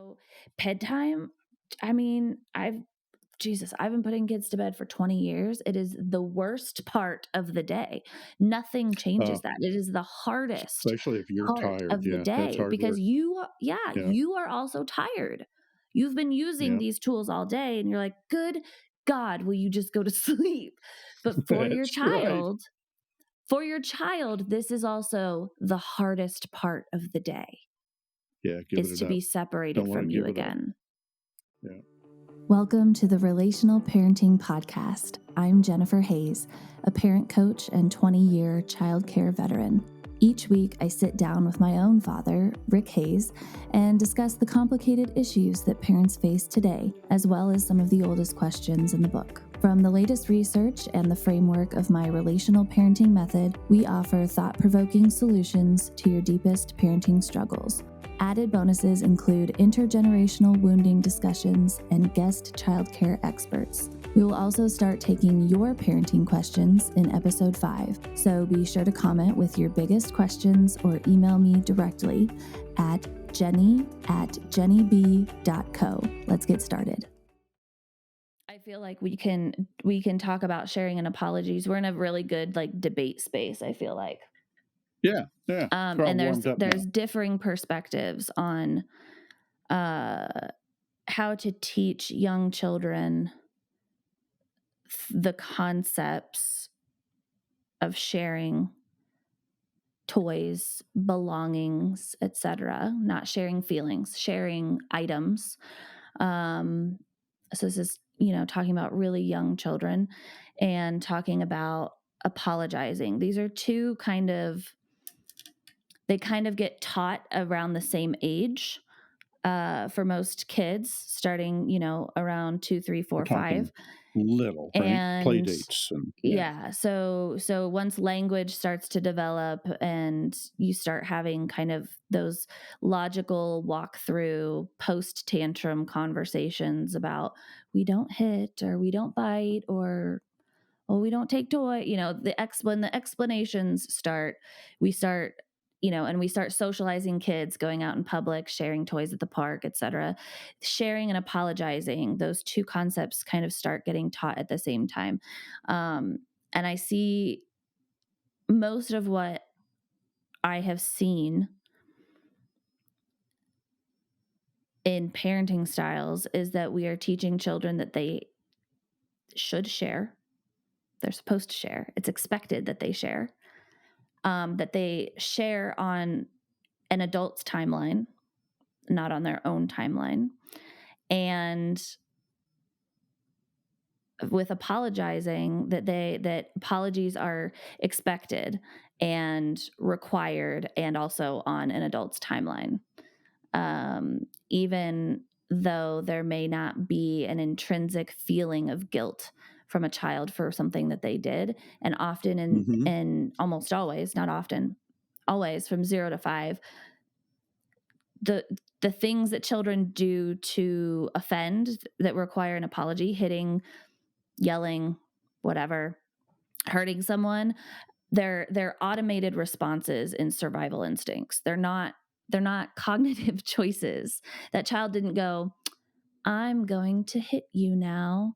So bedtime, I mean, I've been putting kids to bed for 20 years. It is the worst part of the day. Nothing changes that. It is the hardest especially if you're part tired. of the Yeah, that's day hard because work. Yeah, you are also tired. You've been using yeah, these tools all day and you're like, good God, will you just go to sleep? But that's right. for your child, this is also the hardest part of the day, Yeah, is giving to it up. be separated Don't want to from you give it up. again. Yeah. Welcome to the Relational Parenting Podcast. I'm Jennifer Hayes, a parent coach and 20-year childcare veteran. Each week, I sit down with my own father, Rick Hayes, and discuss the complicated issues that parents face today, as well as some of the oldest questions in the book. From the latest research and the framework of my relational parenting method, we offer thought-provoking solutions to your deepest parenting struggles. Added bonuses include intergenerational wounding discussions and guest childcare experts. We will also start taking your parenting questions in episode 5, so be sure to comment with your biggest questions or email me directly at jenny@jennyb.co. Let's get started. I feel like we can talk about sharing and apologies. We're in a really good debate space, I feel like. Yeah. And there's differing perspectives on how to teach young children the concepts of sharing toys, belongings, etc. Not sharing feelings, sharing items. So this is, talking about really young children and talking about apologizing. These are two they kind of get taught around the same age. For most kids, starting, around 2, 3, 4, 5. Little, right? And Play dates. And yeah. So once language starts to develop and you start having kind of those logical walkthrough post tantrum conversations about we don't hit or we don't bite or we don't take toy, when the explanations start, we start, and we start socializing kids, going out in public, sharing toys at the park, etc. Sharing and apologizing, those two concepts kind of start getting taught at the same time. And I see most of what I have seen in parenting styles is that we are teaching children that they should share. They're supposed to share. It's expected that they share. That they share on an adult's timeline, not on their own timeline. And with apologizing, that apologies are expected and required and also on an adult's timeline. Even though there may not be an intrinsic feeling of guilt from a child for something that they did. And often and almost always, not often, always from 0 to 5, the things that children do to offend that require an apology, hitting, yelling, whatever, hurting someone, they're automated responses in survival instincts. They're not cognitive choices. That child didn't go, I'm going to hit you now.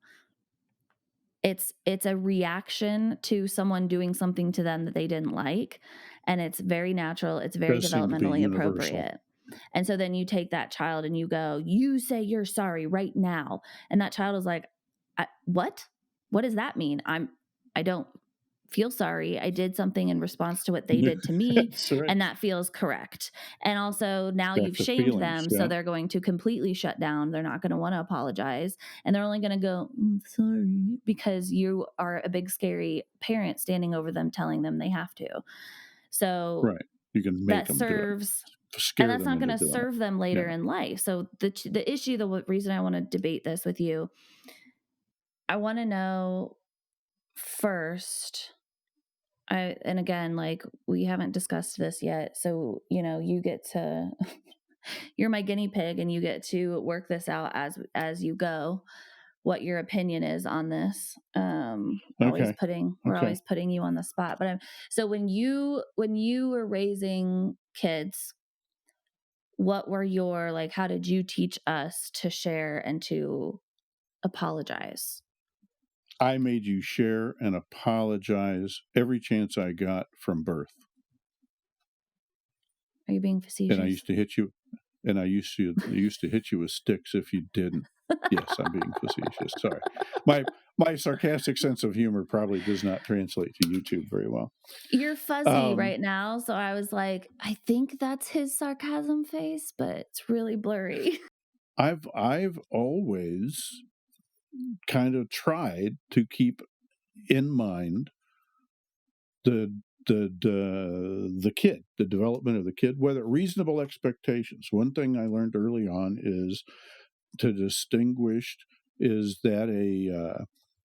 It's a reaction to someone doing something to them that they didn't like. And it's very natural. It's very developmentally appropriate. And so then you take that child and you go, you say you're sorry right now. And that child is like, what? What does that mean? I don't feel sorry. I did something in response to what they did to me. right. And that feels correct. And also now you've shamed them. So they're going to completely shut down. They're not going to want to apologize. And they're only going to go, sorry, because you are a big, scary parent standing over them, telling them they have to. So right. You can make them serves, do it. and that's not going to serve them later in life. So the issue, the reason I want to debate this with you, I want to know first, and again, we haven't discussed this yet. So, you get to, you're my guinea pig and you get to work this out as you go, what your opinion is on this. We're always putting you on the spot, but so when you were raising kids, what were your, like, how did you teach us to share and to apologize? I made you share and apologize every chance I got from birth. Are you being And I facetious? used to hit you and I used to hit you with sticks if you didn't. Yes, I'm being facetious. Sorry. My sarcastic sense of humor probably does not translate to YouTube very well. You're fuzzy Um, right now, so I was like, I think that's his sarcasm face, but it's really blurry. I've always kind of tried to keep in mind the the kid, the development of the kid, whether reasonable expectations. One thing I learned early on is to distinguish is that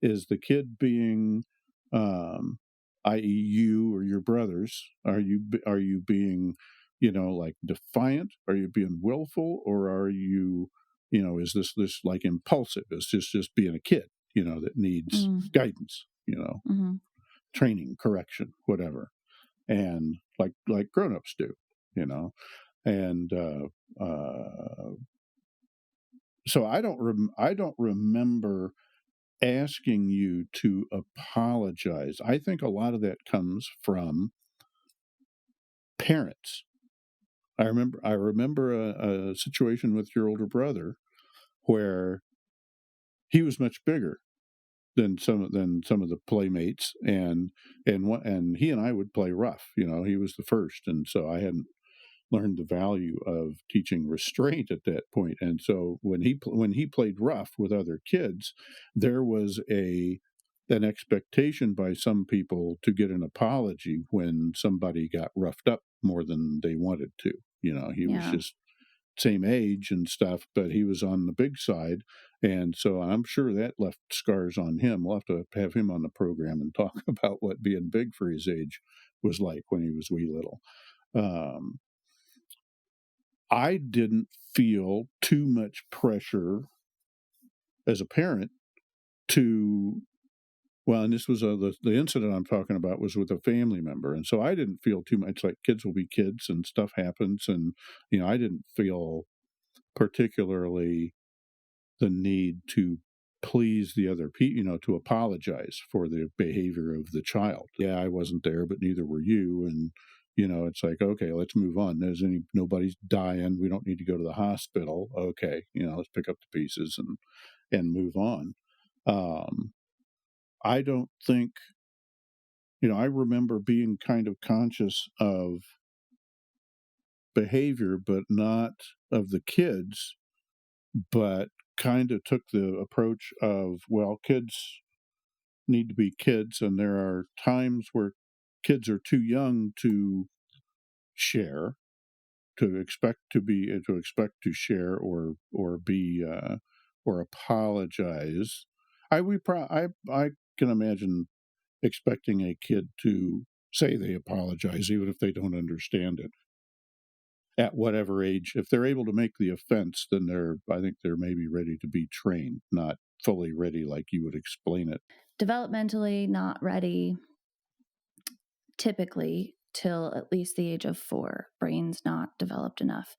is the kid being i.e. you or your brothers, are you being, like defiant, are you being willful, or are you, is this like impulsive, is just being a kid, that needs Mm, guidance, mhm. training, correction, whatever, and like grown-ups do, you know and so I don't remember asking you to apologize. I think a lot of that comes from parents. I remember a situation with your older brother where he was much bigger than some of the playmates, and he and I would play rough. He was the first, and so I hadn't learned the value of teaching restraint at that point. And so when he played rough with other kids, there was an expectation by some people to get an apology when somebody got roughed up more than they wanted to. He was Yeah. just same age and stuff, but he was on the big side. And so I'm sure that left scars on him. We'll have to have him on the program and talk about what being big for his age was like when he was wee little. Um, I didn't feel too much pressure as a parent to, well, and this was the incident I'm talking about was with a family member. And so I didn't feel too much, like kids will be kids and stuff happens. And, I didn't feel particularly the need to please the other people, to apologize for the behavior of the child. Yeah, I wasn't there, but neither were you. And, it's like, okay, let's move on. Nobody's dying. We don't need to go to the hospital. Okay. Let's pick up the pieces and move on. Um, I don't think, I remember being kind of conscious of behavior, but not of the kids, but kind of took the approach of, well, kids need to be kids, and there are times where kids are too young to share, to share or be or apologize. I can imagine expecting a kid to say they apologize even if they don't understand it at whatever age. If they're able to make the offense, then I think they're maybe ready to be trained, not fully ready like you would explain it. Developmentally not ready typically till at least the age of 4. Brain's not developed enough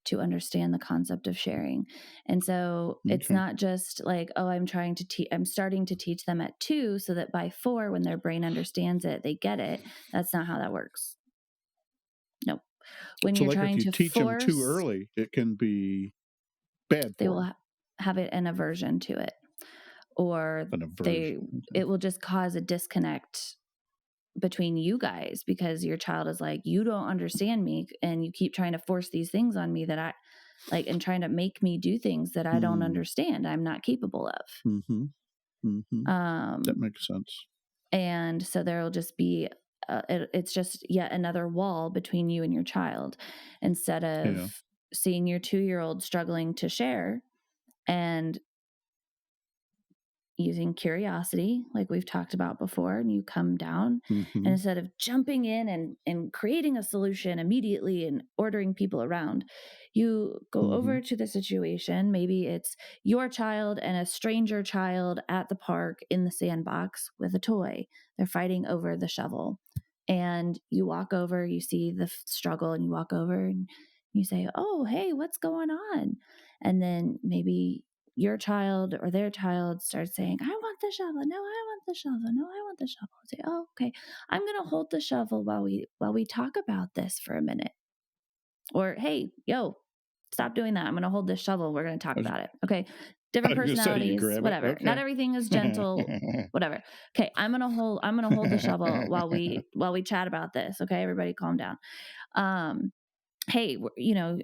to understand the concept of sharing. And so it's Okay. not just like, oh, I'm starting to teach them at 2 so that by 4, when their brain understands it, they get it. That's not how that works. Nope. When So, you're like, if trying you to teach them too force, early, it can be bad they for will them. have it an aversion to it, or An aversion. Okay. it will just cause a disconnect between you guys because your child is like, you don't understand me and you keep trying to force these things on me that I like, and trying to make me do things that I don't Mm. understand, I'm not capable of. Mhm. Mhm. That um makes sense. and so there'll just be it's just yet another wall between you and your child, instead Yeah. of seeing your 2-year-old struggling to share and using curiosity, like we've talked about before, and you come down, and Mhm. instead of jumping in and creating a solution immediately and ordering people around, you go Mhm. over to the situation. Maybe it's your child and a stranger child at the park in the sandbox with a toy. They're fighting over the shovel. And you walk over, you see the struggle, and you walk over and You say, "Oh, hey, what's going on?" And then maybe your child or their child starts saying, "I want the shovel. No, I want the shovel. No, I want the shovel." Say, "Oh, okay. I'm going to hold the shovel while we talk about this for a minute." Or, "Hey, yo, stop doing that. I'm going to hold this shovel. We're going to talk I was, about it." Okay. I Different was gonna say, you personalities, grab it. whatever. Not Okay. everything is gentle, whatever. Okay, I'm going to hold the shovel while we chat about this. Okay, everybody calm down. Um hey,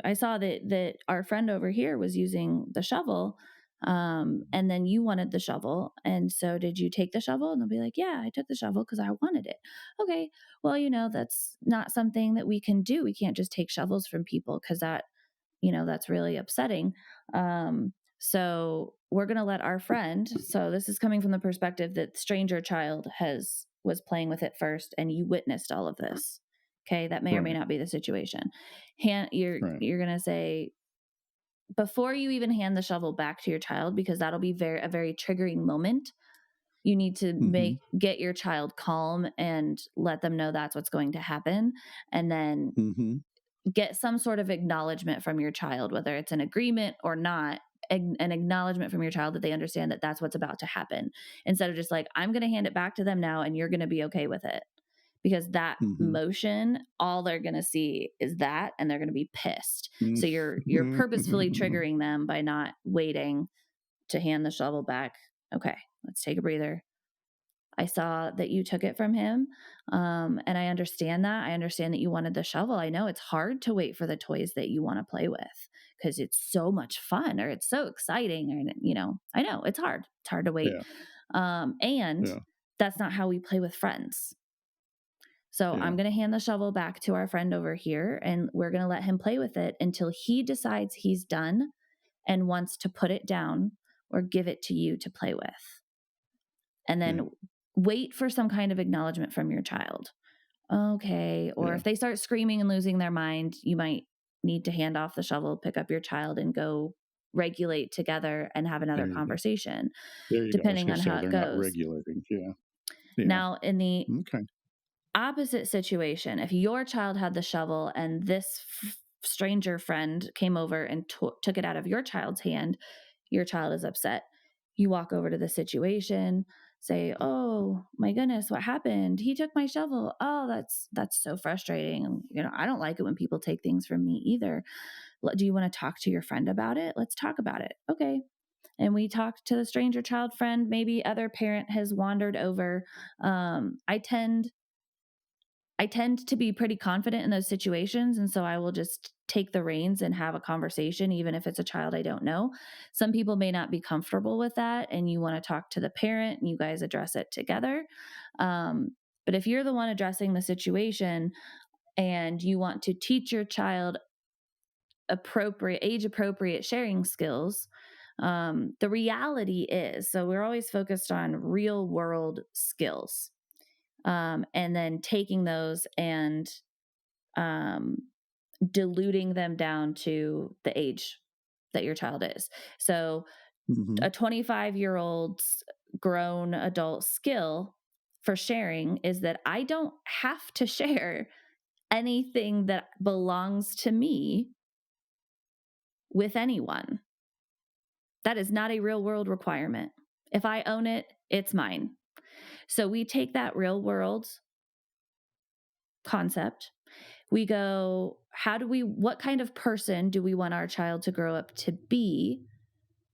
I saw that our friend over here was using the shovel, and then you wanted the shovel, and so did you take the shovel? And they'll be like, yeah, I took the shovel because I wanted it. Okay, well, that's not something that we can do. We can't just take shovels from people because that's really upsetting. So we're going to let our friend, so this is coming from the perspective that stranger child was playing with it first and you witnessed all of this. Okay, that may or may Right. not be the situation. Right. You're going to say, before you even hand the shovel back to your child, because that'll be a very triggering moment, you need to Mm-hmm. get your child calm and let them know that's what's going to happen, and then Mm-hmm. get some sort of acknowledgement from your child, whether it's an agreement or not, an acknowledgement from your child that they understand that that's what's about to happen, instead of just like, I'm going to hand it back to them now and you're going to be okay with it. Because that Mm-hmm. motion, all they're going to see is that, and they're going to be pissed. So you're purposefully Mm-hmm. triggering them by not waiting to hand the shovel back. Okay, let's take a breather. I saw that you took it from him. And I understand that. I understand that you wanted the shovel. I know it's hard to wait for the toys that you want to play with because it's so much fun or it's so exciting. And, I know it's hard. It's hard to wait. Yeah. And Yeah. that's not how we play with friends. So I'm Yeah. going to hand the shovel back to our friend over here and we're going to let him play with it until he decides he's done and wants to put it down or give it to you to play with. And Yeah. then wait for some kind of acknowledgement from your child. Okay. Or Yeah. if they start screaming and losing their mind, you might need to hand off the shovel, pick up your child, and go regulate together and have another There you go. conversation, There you go. I was depending gonna on say how it they're not goes. regulating. Yeah. Yeah. Now, in the Okay. opposite situation, if your child had the shovel and this stranger friend came over and took it out of your child's hand, your child is upset. You walk over to the situation, say, "Oh my goodness, what happened? He took my shovel. Oh, that's so frustrating. I don't like it when people take things from me either. Do you want to talk to your friend about it? Let's talk about it." Okay. And we talk to the stranger child friend. Maybe other parent has wandered over. I tend to be pretty confident in those situations. And so I will just take the reins and have a conversation, even if it's a child I don't know. Some people may not be comfortable with that, and you want to talk to the parent and you guys address it together. But if you're the one addressing the situation and you want to teach your child age appropriate sharing skills, the reality is, so we're always focused on real world skills, and then taking those and um, diluting them down to the age that your child is. So Mm-hmm. a 25-year-old's grown adult skill for sharing is that I don't have to share anything that belongs to me with anyone. That is not a real world requirement. If I own it, it's mine. So we take that real world concept. We go, what kind of person do we want our child to grow up to be?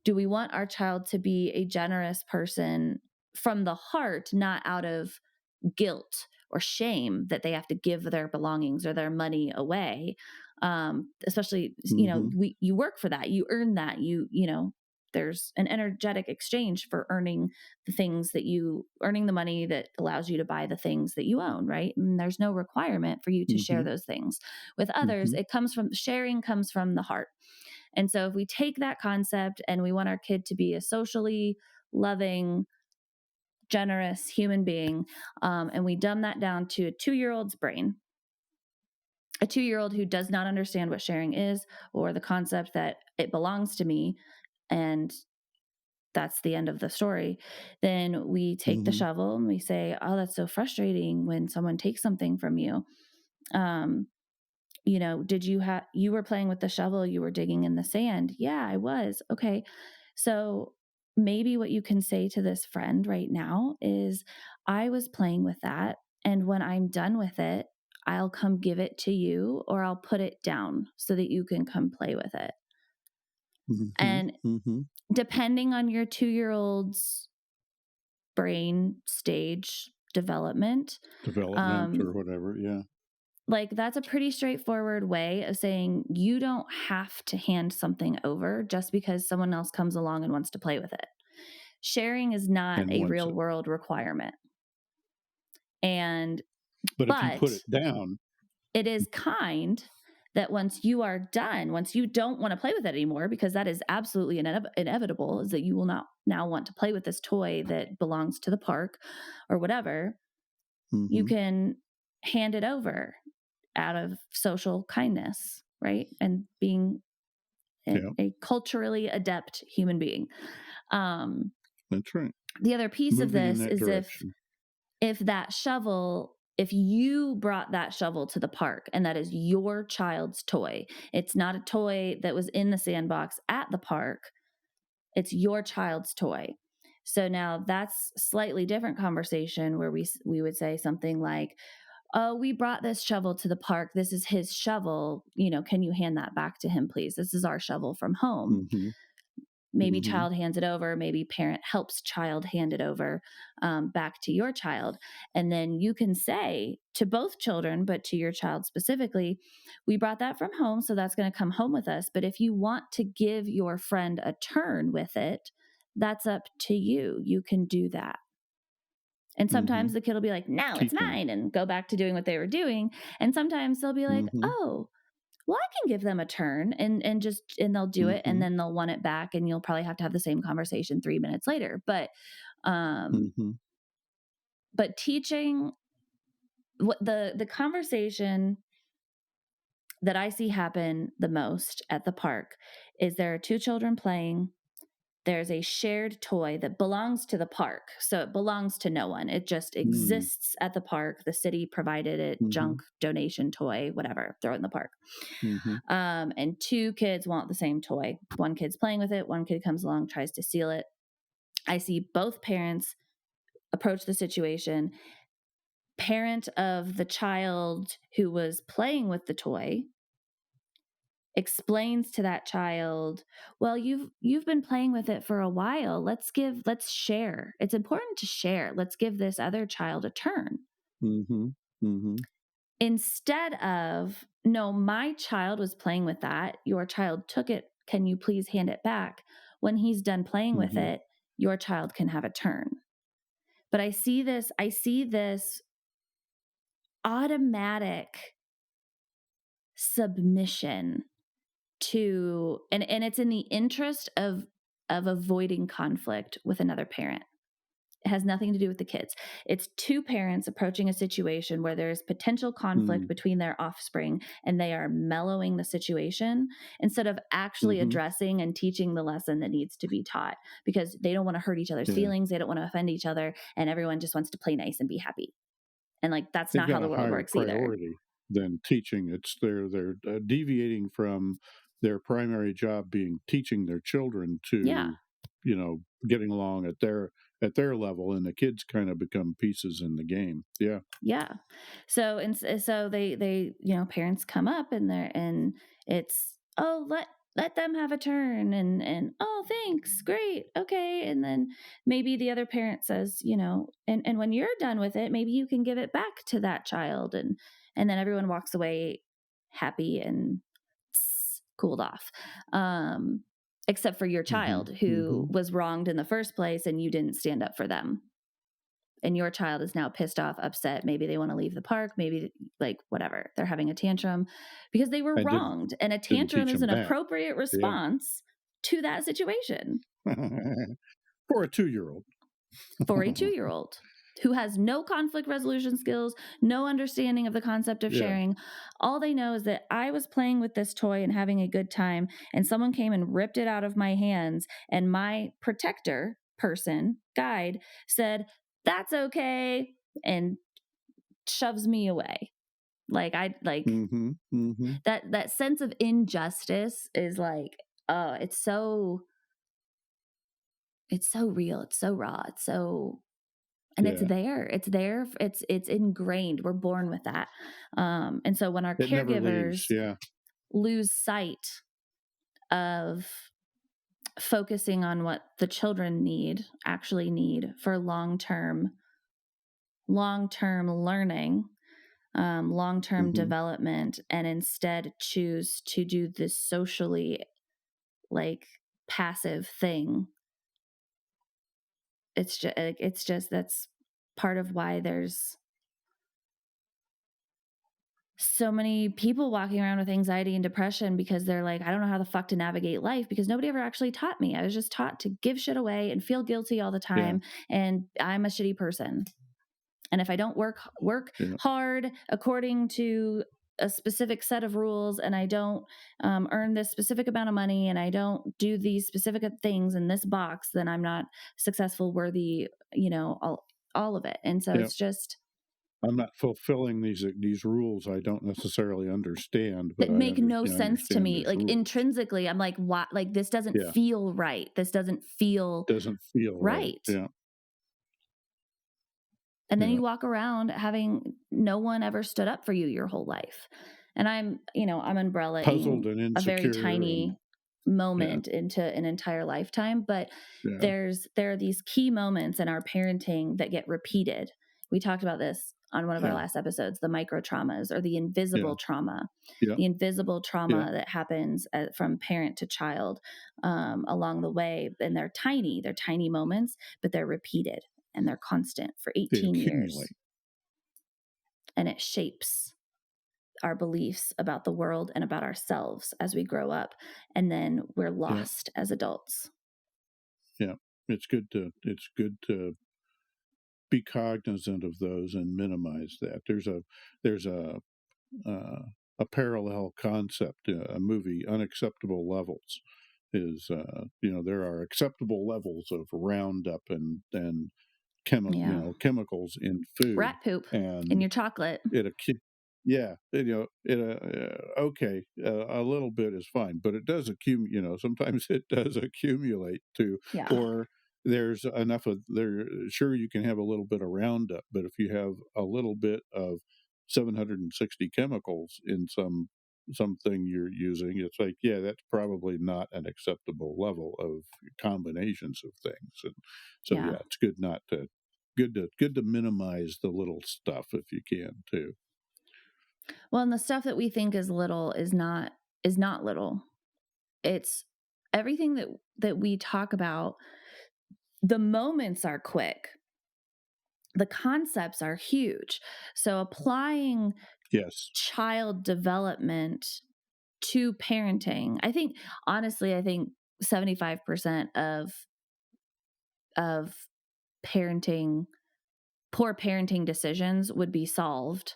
Do we want our child to be a generous person from the heart, not out of guilt or shame that they have to give their belongings or their money away? Especially, Mm-hmm. you work for that, you earn that, there's an energetic exchange for earning the money that allows you to buy the things that you own, right? And there's no requirement for you to share Mm-hmm. those things with others. Mm-hmm. Sharing comes from the heart. And so if we take that concept and we want our kid to be a socially loving, generous human being, and we dumb that down to a 2-year-old's brain, a 2-year-old who does not understand what sharing is or the concept that it belongs to me, and that's the end of the story, then we take the Mm-hmm. shovel and we say, "Oh, that's so frustrating when someone takes something from you." Um, you were playing with the shovel, you were digging in the sand. Yeah, I was. Okay. So maybe what you can say to this friend right now is, I was playing with that. And when I'm done with it, I'll come give it to you, or I'll put it down so that you can come play with it. Mhm, And mhm. depending on your 2-year-old's brain stage development, Development um, or whatever, yeah. like that's a pretty straightforward way of saying you don't have to hand something over just because someone else comes along and wants to play with it. Sharing is not And a once real world requirement. And, but if you put but it down. it is kind that once you are done, once you don't want to play with it anymore, because that is absolutely inevitable, is that you will not now want to play with this toy that belongs to the park or whatever, you Mhm. can hand it over out of social kindness, right? And being Yeah, a culturally adept human being. Um, that's right. the other piece of Moving in this that is direction. if you brought that shovel to the park and that is your child's toy, it's not a toy that was in the sandbox at the park, it's your child's toy. So now that's slightly different conversation where we would say something like, "Oh, we brought this shovel to the park. This is his shovel. Can you hand that back to him, please? This is our shovel from home." Mhm, Maybe mhm, child hands it over, maybe parent helps child hand it over back to your child. And then you can say to both children, but to your child specifically, we brought that from home, so that's going to come home with us. But if you want to give your friend a turn with it, that's up to you. You can do that. And sometimes mhm. the kid will be like, no, it's Teaching. mine, and go back to doing what they were doing. And sometimes they'll be like, Mhm, oh, well, I can give them a turn, and they'll do it, and mhm, then they'll want it back, and you'll probably have to have the same conversation 3 minutes later. Um, mhm, but teaching what the conversation that I see happen the most at the park is there are two children playing. There's a shared toy that belongs to the park. So it belongs to no one. It just mm, exists at the park. The city provided it, junk, mhm, donation toy, whatever, throw it in the park. mhm, And two kids want the same toy. One kid's playing with it. One kid comes along, tries to steal it. I see both parents approach the situation. Parent of the child who was playing with the toy explains to that child, well, you've been playing with it for a while. Let's share. It's important to share. Let's give this other child a turn. mhm, mhm, Instead of, no, my child was playing with that. Your child took it. Can you please hand it back? When he's done playing with mhm, it, your child can have a turn. But I see this automatic submission to, and it's in the interest of avoiding conflict with another parent. It has nothing to do with the kids. It's two parents approaching a situation where there's potential conflict mm, between their offspring, and they are mellowing the situation instead of actually mhm. addressing and teaching the lesson that needs to be taught, because they don't want to hurt each other's Yeah. feelings. They don't want to offend each other. And everyone just wants to play nice and be happy. And like, that's They've not how got the a world higher works either. priority than teaching. It's they're deviating from their primary job being teaching their children Yeah. to, getting along at their level, and the kids kind of become pieces in the game. Yeah. Yeah. So they parents come up and it's, oh, let them have a turn, and oh, thanks, great, okay. And then maybe the other parent says, and when you're done with it, maybe you can give it back to that child, and then everyone walks away happy and cooled off. Except for your Mhm. child who Mhm. was wronged in the first place and you didn't stand up for them, and your child is now pissed off, upset. Maybe they want to leave the park. Maybe, like, whatever. They're having a tantrum because they were I didn't wronged. And a didn't tantrum teach is them an back. appropriate Yeah. response to that situation For a 2-year-old. for a 2-year-old who has no conflict resolution skills, no understanding of the concept of Yeah. sharing. All they know is that I was playing with this toy and having a good time, and someone came and ripped it out of my hands, and my protector person, guide, said, that's okay, and shoves me away. Like I like Mhm, mhm. that sense of injustice is like, oh, it's so real, it's so raw, it's so and it's Yeah. there. It's there. It's ingrained. We're born with that. And so when our It never leaves, caregivers yeah, lose sight of focusing on what the children actually need for long-term learning, long-term mhm, development, and instead choose to do this socially like passive thing. It's just that's part of why there's so many people walking around with anxiety and depression because they're like, I don't know how the fuck to navigate life because nobody ever actually taught me. I was just taught to give shit away and feel guilty all the yeah, time. And I'm a shitty person. And if I don't work yeah, hard according to a specific set of rules, and I don't earn this specific amount of money, and I don't do these specific things in this box, then I'm not successful, worthy, all of it. And so yeah. it's just I'm not fulfilling these rules I don't necessarily understand, but that I make no sense to understand me. there's Like rules. intrinsically, I'm like, what? Like this doesn't Yeah, feel right. This doesn't feel doesn't feel right. right. Yeah, And then yeah. you walk around having no one ever stood up for you your whole life. And I'm Puzzled umbrellaing and a very insecure and tiny yeah, moment into an entire lifetime, but yeah, there are these key moments in our parenting that get repeated. We talked about this on one of our yeah, last episodes, the micro traumas or the yeah, invisible trauma, yeah, the invisible yeah. trauma that happens from parent to child along the way. And they're tiny moments, but they're repeated and they're constant for They 18 years. accumulate. And it shapes our beliefs about the world and about ourselves as we grow up. And then we're Yeah, lost as adults. yeah. It's good to be cognizant of those and minimize that. There's uh, a parallel concept, a movie, Unacceptable Levels. Is there are acceptable levels of Roundup and Yeah. chemicals in food, Rat poop in and your chocolate. it yeah, okay, a little bit is fine, but it does accumulate. Sometimes it does accumulate to, Yeah. or there's enough of there. Sure, you can have a little bit of Roundup, but if you have a little bit of 760 chemicals in something you're using, it's like, yeah, that's probably not an acceptable level of combinations of things. And so, Yeah. yeah, it's good to minimize the little stuff if you can too. Well, and the stuff that we think is little is not little. It's everything that we talk about. The moments are quick. The concepts are huge. So applying Yes. child development to parenting, I think 75% of parenting poor parenting decisions would be solved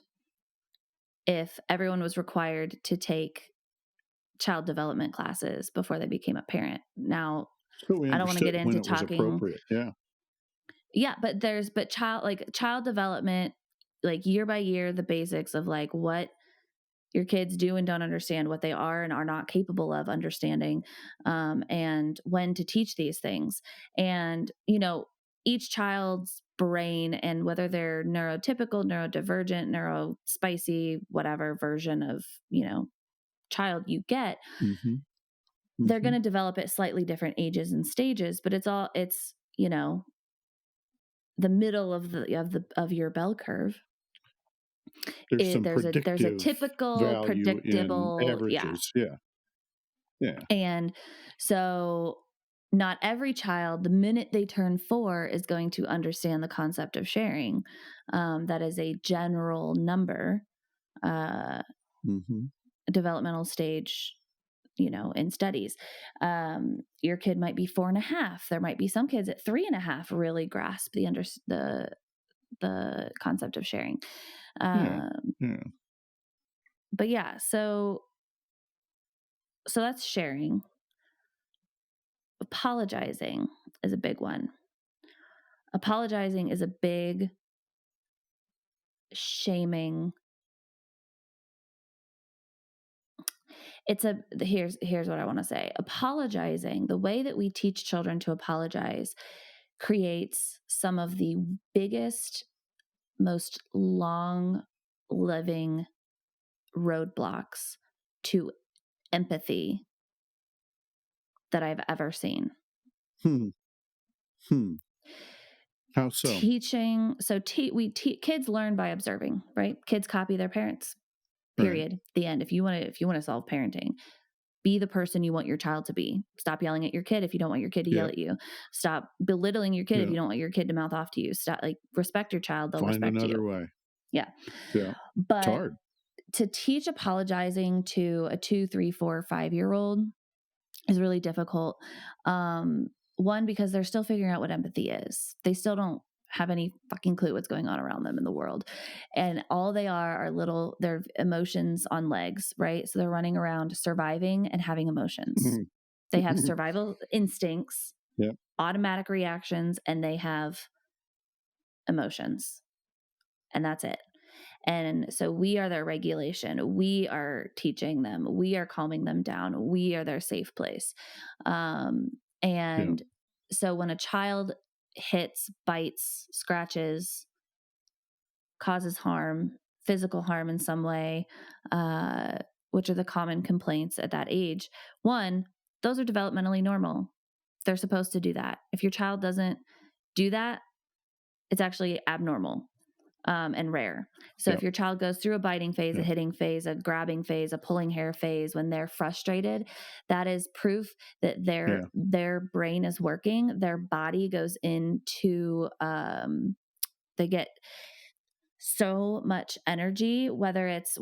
if everyone was required to take child development classes before they became a parent. Now, So we I don't want to get understood when into it was talking. appropriate. Yeah. Yeah, but child development, like year by year, the basics of like what your kids do and don't understand, what they are and are not capable of understanding, and when to teach these things. And, each child's brain and whether they're neurotypical, neurodivergent, neurospicy, whatever version of, child you get, Mhm. they're going Mhm. to develop at slightly different ages and stages, but it's the middle of your bell curve. There's some There's a predictive typical, value in predictable, yeah. averages. Yeah. Yeah. And so not every child, the minute they turn 4, is going to understand the concept of sharing. That is a general number, uh, Mhm. developmental stage, in studies. Your kid might be 4.5. There might be some kids at 3.5 really grasp the concept of sharing. Yeah. Um, Yeah. but yeah, so that's sharing. Apologizing is a big one. Apologizing is a big shaming Here's what I want to say. Apologizing, the way that we teach children to apologize creates some of the biggest, most long living roadblocks to empathy that I've ever seen. Hmm. Hmm. How so? Teaching, so kids learn by observing, right? Kids copy their parents. Right. Period. The end. If you want to solve parenting, be the person you want your child to be. Stop yelling at your kid if you don't want your kid to yell Yeah. at you. Stop belittling your kid if Yeah. you don't want your kid to mouth off to you. Stop, respect your child, they'll Find respect you. another way. Yeah. Yeah. It's But hard. to teach apologizing to a 2, 3, 4, 5-year-old is really difficult. One, because they're still figuring out what empathy is. They still don't have any fucking clue what's going on around them in the world. And all they are they're emotions on legs, right? So they're running around surviving and having emotions. They have survival instincts, Yep. automatic reactions, and they have emotions. And that's it. And so we are their regulation. We are teaching them. We are calming them down. We are their safe place. Yeah. And so when a child hits, bites, scratches, causes harm, physical harm in some way, which are the common complaints at that age, one, those are developmentally normal. They're supposed to do that. If your child doesn't do that, it's actually abnormal. And rare. So Yeah. if your child goes through a biting phase, a Yeah. hitting phase, a grabbing phase, a pulling hair phase, when they're frustrated, that is proof that Yeah. their brain is working. Their body goes into they get so much energy, whether it's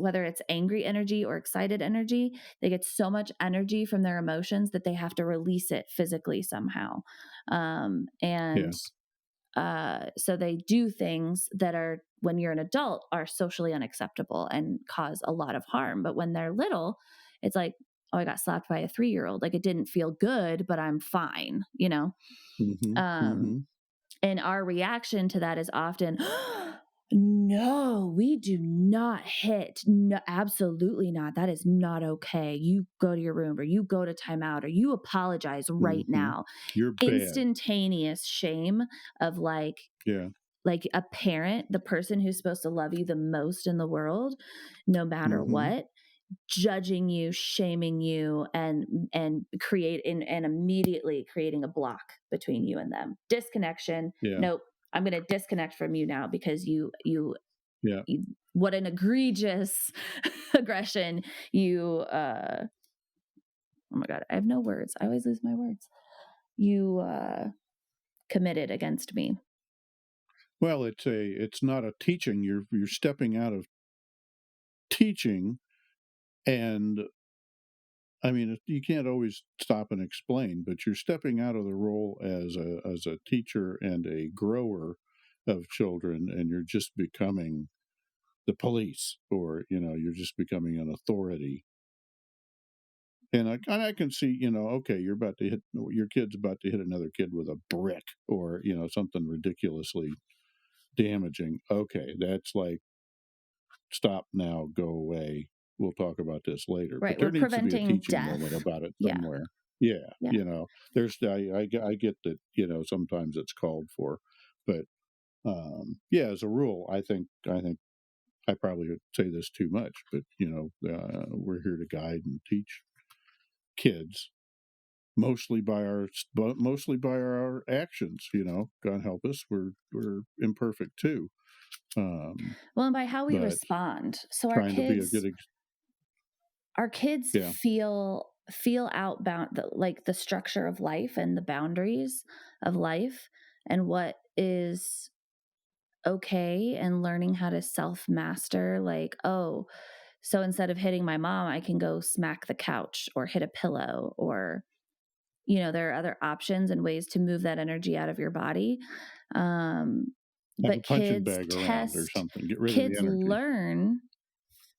angry energy or excited energy. They get so much energy from their emotions that they have to release it physically somehow. Yeah. So they do things that are, when you're an adult, are socially unacceptable and cause a lot of harm. But when they're little, it's like, oh, I got slapped by a 3-year-old. Like, it didn't feel good, but I'm fine, you know? Mm-hmm. Um, Mm-hmm. and our reaction to that is often, no, we do not hit. No, absolutely not. That is not okay. You go to your room, or you go to timeout, or you apologize right Mm-hmm. now. You're bad. Instantaneous shame of Yeah. like a parent, the person who's supposed to love you the most in the world, no matter Mm-hmm. what, judging you, shaming you, and immediately creating a block between you and them. Disconnection. Yeah. Nope. I'm going to disconnect from you now because Yeah. you what an egregious aggression you oh my god, I have no words. I always lose my words. You committed against me. Well, it's not a teaching. You're stepping out of teaching, and I mean, you can't always stop and explain, but you're stepping out of the role as a teacher and a grower of children, and you're just becoming the police, or you're just becoming an authority. And I can see, okay, your kid's about to hit another kid with a brick, or something ridiculously damaging. Okay, that's like, stop now, go away. We'll talk about this later. But Right. there We're needs to be a preventing teaching moment death. about it Yeah. somewhere. Yeah, Yeah. there's I get that, sometimes it's called for, but yeah, as a rule, I think I probably would say this too much, but we're here to guide and teach kids, mostly by our actions. God help us, we're imperfect too, Well, and by how we but respond. So trying to be a good our kids yeah. feel outbound the structure of life and the boundaries of life and what is okay, and learning how to self master, like, oh, so instead of hitting my mom, I can go smack the couch or hit a pillow, or there are other options and ways to move that energy out of your body. Have a But punching bag around or something, get rid of the kids energy. learn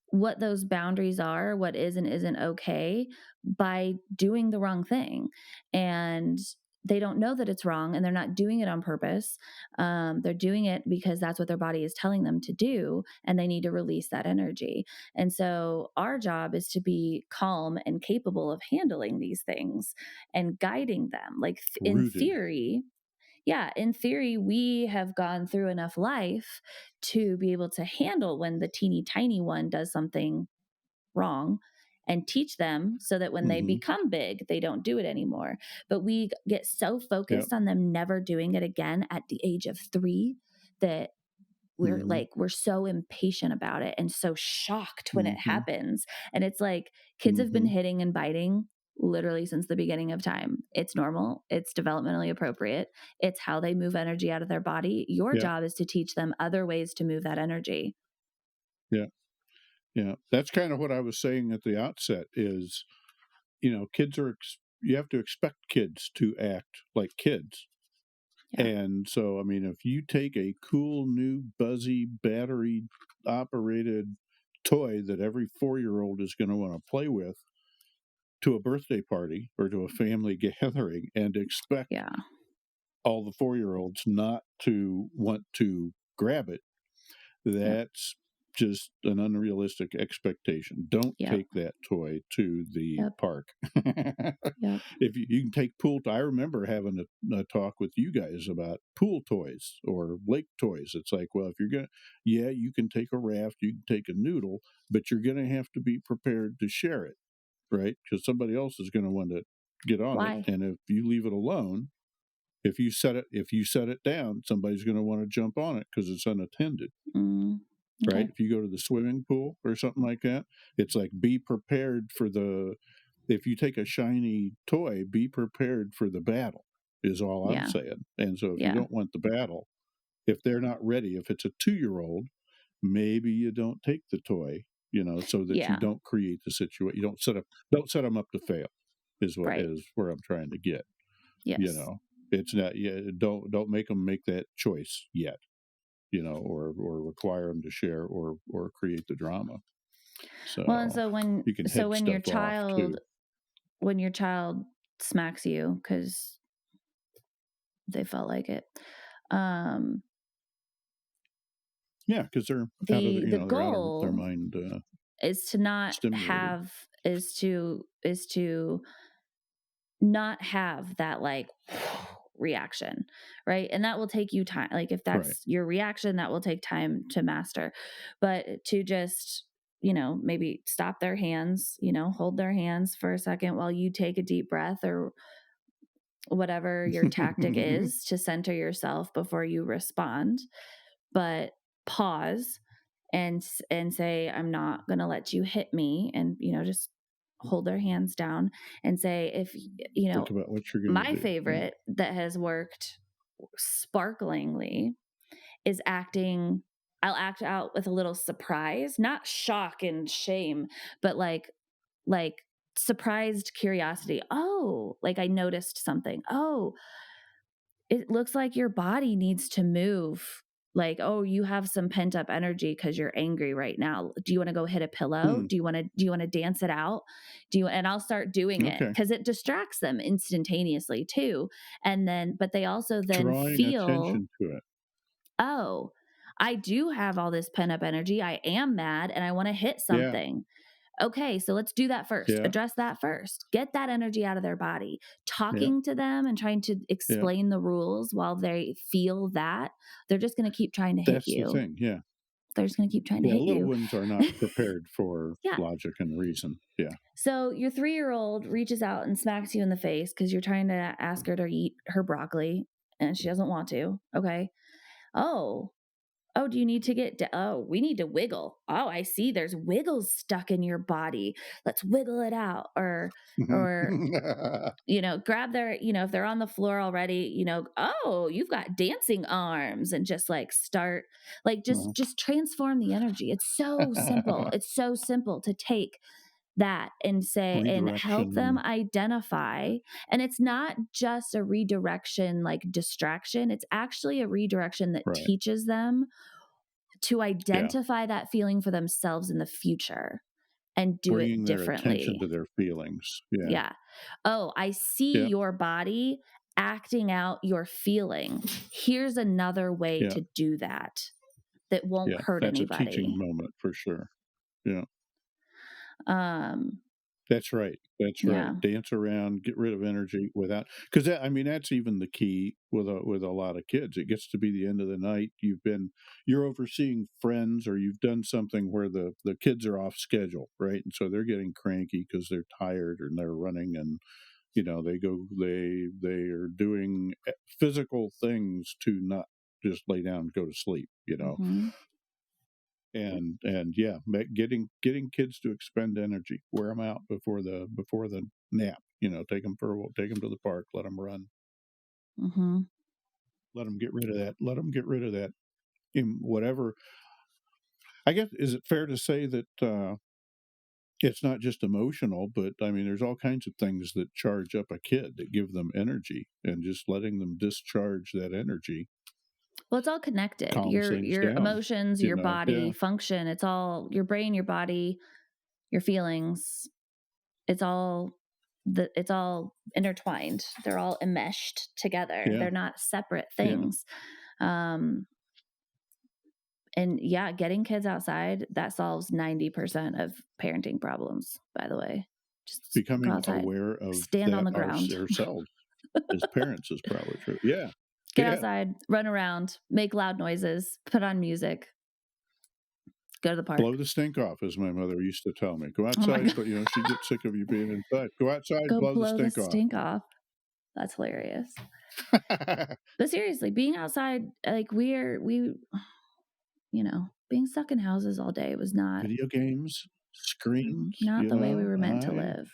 what those boundaries are, what is and isn't okay, by doing the wrong thing. And they don't know that it's wrong, and they're not doing it on purpose. They're doing it because that's what their body is telling them to do, and they need to release that energy. And so our job is to be calm and capable of handling these things and guiding them. Like in Rooted. theory, yeah, in theory, we have gone through enough life to be able to handle when the teeny tiny one does something wrong and teach them so that when they Hmm. become big, they don't do it anymore. But we get so Yep. focused on them never doing it again at the age of 3 that Hmm. we're so impatient about it and so shocked when it Hmm. happens. And it's like kids have been Hmm. hitting and biting literally since the beginning of time. It's normal, it's developmentally appropriate, it's how they move energy out of their body. Your Yeah. job is to teach them other ways to move that energy. Yeah. Yeah. That's kind of what I was saying at the outset is, kids you have to expect kids to act like kids. Yeah. And so, I mean, if you take a cool, new, buzzy, battery operated toy that every 4-year-old is going to want to play with to a birthday party or to a family gathering and expect Yeah. all the 4-year-olds not to want to grab it, Yep. that's just an unrealistic expectation. Don't Yep. take that toy to the Yep. park. Yep. If you can take I remember having a talk with you guys about pool toys or lake toys. It's like, well, if you're going to, yeah, you can take a raft, you can take a noodle, but you're going to have to be prepared to share it, right? Because somebody else is going to want to get on it. Why? And if you leave it alone, if you set it down, somebody's going to want to jump on it because it's unattended, Mm, right? okay. If you go to the swimming pool or something like that, it's like be prepared for the if you take a shiny toy, be prepared for the battle is all I'm Yeah. saying. And so if you Yeah. don't want the battle, if they're not ready, if it's a 2-year-old, maybe you don't take the toy, so that you Yeah. don't create the situation. You don't set them up to fail Right. is where I'm trying to get, you Yes. know. It's not, yeah, don't make them make that choice yet, or require them to share or create the drama. Well, and So so when you can so head when your stuff off child too. when your child smacks you cuz they felt like it. Um Yeah, because they're out of the they're out of their goal mind, is to not stimulated. have is to not have that like reaction, right? And that will take you time. Like if Right. that's your reaction, that will take time to master. But to just, maybe stop their hands, hold their hands for a second while you take a deep breath or whatever your tactic is to center yourself before you respond. But pause and say, I'm not going to let you hit me, and just hold their hands down and say, if Think about what you're gonna my do. Yeah. favorite that has worked sparklingly is acting. I'll act out with a little surprise, not shock and shame, but like surprised curiosity. Oh, like I noticed something. Oh, it looks like your body needs to move. Like, oh, you have some pent up energy because you're angry right now. Do you want to go hit a pillow? Hmm. Do you want to dance it out? And I'll start doing it Okay. because it distracts them instantaneously too. And then, but they also then Drawing feel, attention to it. oh, I do have all this pent up energy. I am mad and I want to hit Yeah. something. Okay, so let's do that first. Yeah. Address that first. Get that energy out of their body. Yeah. Talking to them and trying to Yeah. explain the rules while they feel that, they're just going to keep trying to hit That's the you. thing. Yeah. They're just going to keep trying to Yeah. hit Little you. ones are not prepared for Yeah. logic and reason. Yeah. So your 3-year-old reaches out and smacks you in the face because you're trying to ask her to eat her broccoli and she doesn't want to. Okay. Oh, oh, do you need to oh, we need to wiggle. Oh, I see there's wiggles stuck in your body. Let's wiggle it out. Or, grab their, if they're on the floor already, oh, you've got dancing arms, and just like start, like Well, just transform the energy. It's so simple. It's so simple to take that and say and help them redirection. identify. And it's not just a redirection like distraction, it's actually a redirection that Right. teaches them to Yeah. identify that feeling for themselves in the future and do it Bringing their attention differently. to their feelings. Yeah. Yeah. Oh, I see Yeah. your body acting out your feeling. Here's another way Yeah. to do that won't Yeah. hurt That's a teaching anybody. moment for sure. Yeah. Um, That's right. That's right. yeah. Dance around, get rid of energy without, because I mean, that's even the key with a lot of kids. It gets to be the end of the night. You're overseeing friends, or you've done something where the kids are off schedule, right? And so they're getting cranky because they're tired and they're running, and they are doing physical things to not just lay down and go to sleep. Mm-hmm. And yeah, getting kids to expend energy, wear them out before the nap. Take them to the park, let them run, Mm-hmm. let them get rid of that, in whatever. I guess, is it fair to say that it's not just emotional, but I mean, there's all kinds of things that charge up a kid that give them energy, and just letting them discharge that energy Well, it's all connected. calms things Your down. emotions, your Yeah, body function. It's all your brain, your body, your feelings. It's all it's all intertwined. They're all enmeshed together. yeah, They're not separate yeah. things. Um, and yeah, getting kids outside, that solves 90% of parenting problems, by the way. Just go Becoming outside, aware of stand on that the ground, ourselves as parents is probably true. Yeah, get yeah. outside, run around, make loud noises, put on music, go to the Blow park. the stink off, as my mother used to tell me. Go Oh my outside, God. but she'd get sick of you being inside. Go outside, Go blow the blow the stink off. stink off. That's hilarious. But seriously, being outside, like being stuck in houses all day was Video games, screens. not the way we were meant to I live.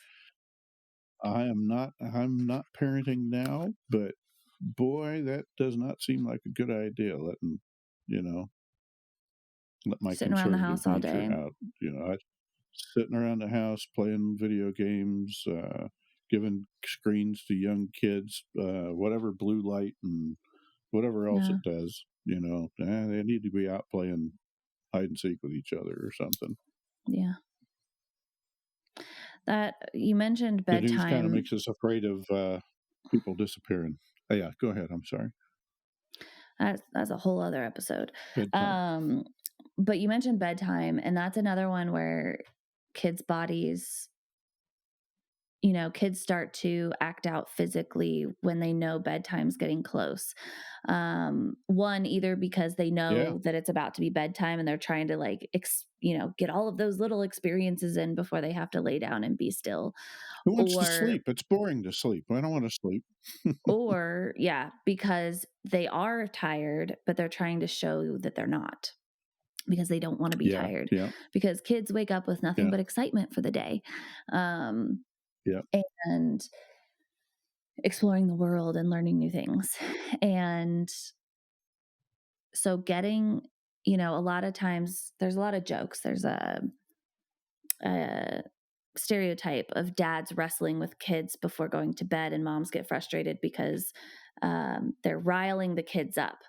I'm not parenting now, but boy, that does not seem like a good idea. You know, let my Sitting around the conservative house all nature day. out. I sitting around the house playing video games, giving screens to young kids, whatever blue light and whatever else Yeah. it does. They need to be out playing hide and seek with each other or something. Yeah. That you mentioned The news kind of bedtime. makes us afraid of people disappearing. Oh, yeah, go ahead. I'm sorry. That's a whole other episode. Bedtime. Um, but you mentioned bedtime, and that's another one where kids' bodies, kids start to act out physically when they know bedtime's getting close. One, either because they Yeah. know that it's about to be bedtime and they're trying to get all of those little experiences in before they have to lay down and be still, Who wants to or sleep? It's boring to sleep. I don't want to sleep. yeah, because they are tired, but they're trying to show that they're not, because they don't want to be Yeah. tired, Yeah. because kids wake up with nothing Yeah. but excitement for the day. Yeah. And exploring the world and learning new things. And so a lot of times there's a lot of jokes. There's a stereotype of dads wrestling with kids before going to bed, and moms get frustrated because they're riling the kids up.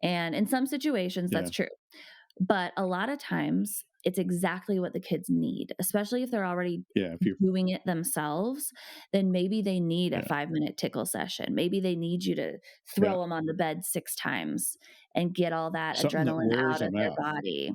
And in some situations, Yeah. that's true. But a lot of times, it's exactly what the kids need, especially if they're already Yeah. If you doing it themselves. Then maybe they need a Yeah. 5-minute tickle session. Maybe they need you to Yeah. throw them on the bed 6 times and get all that Something that adrenaline wears out of them their out. body.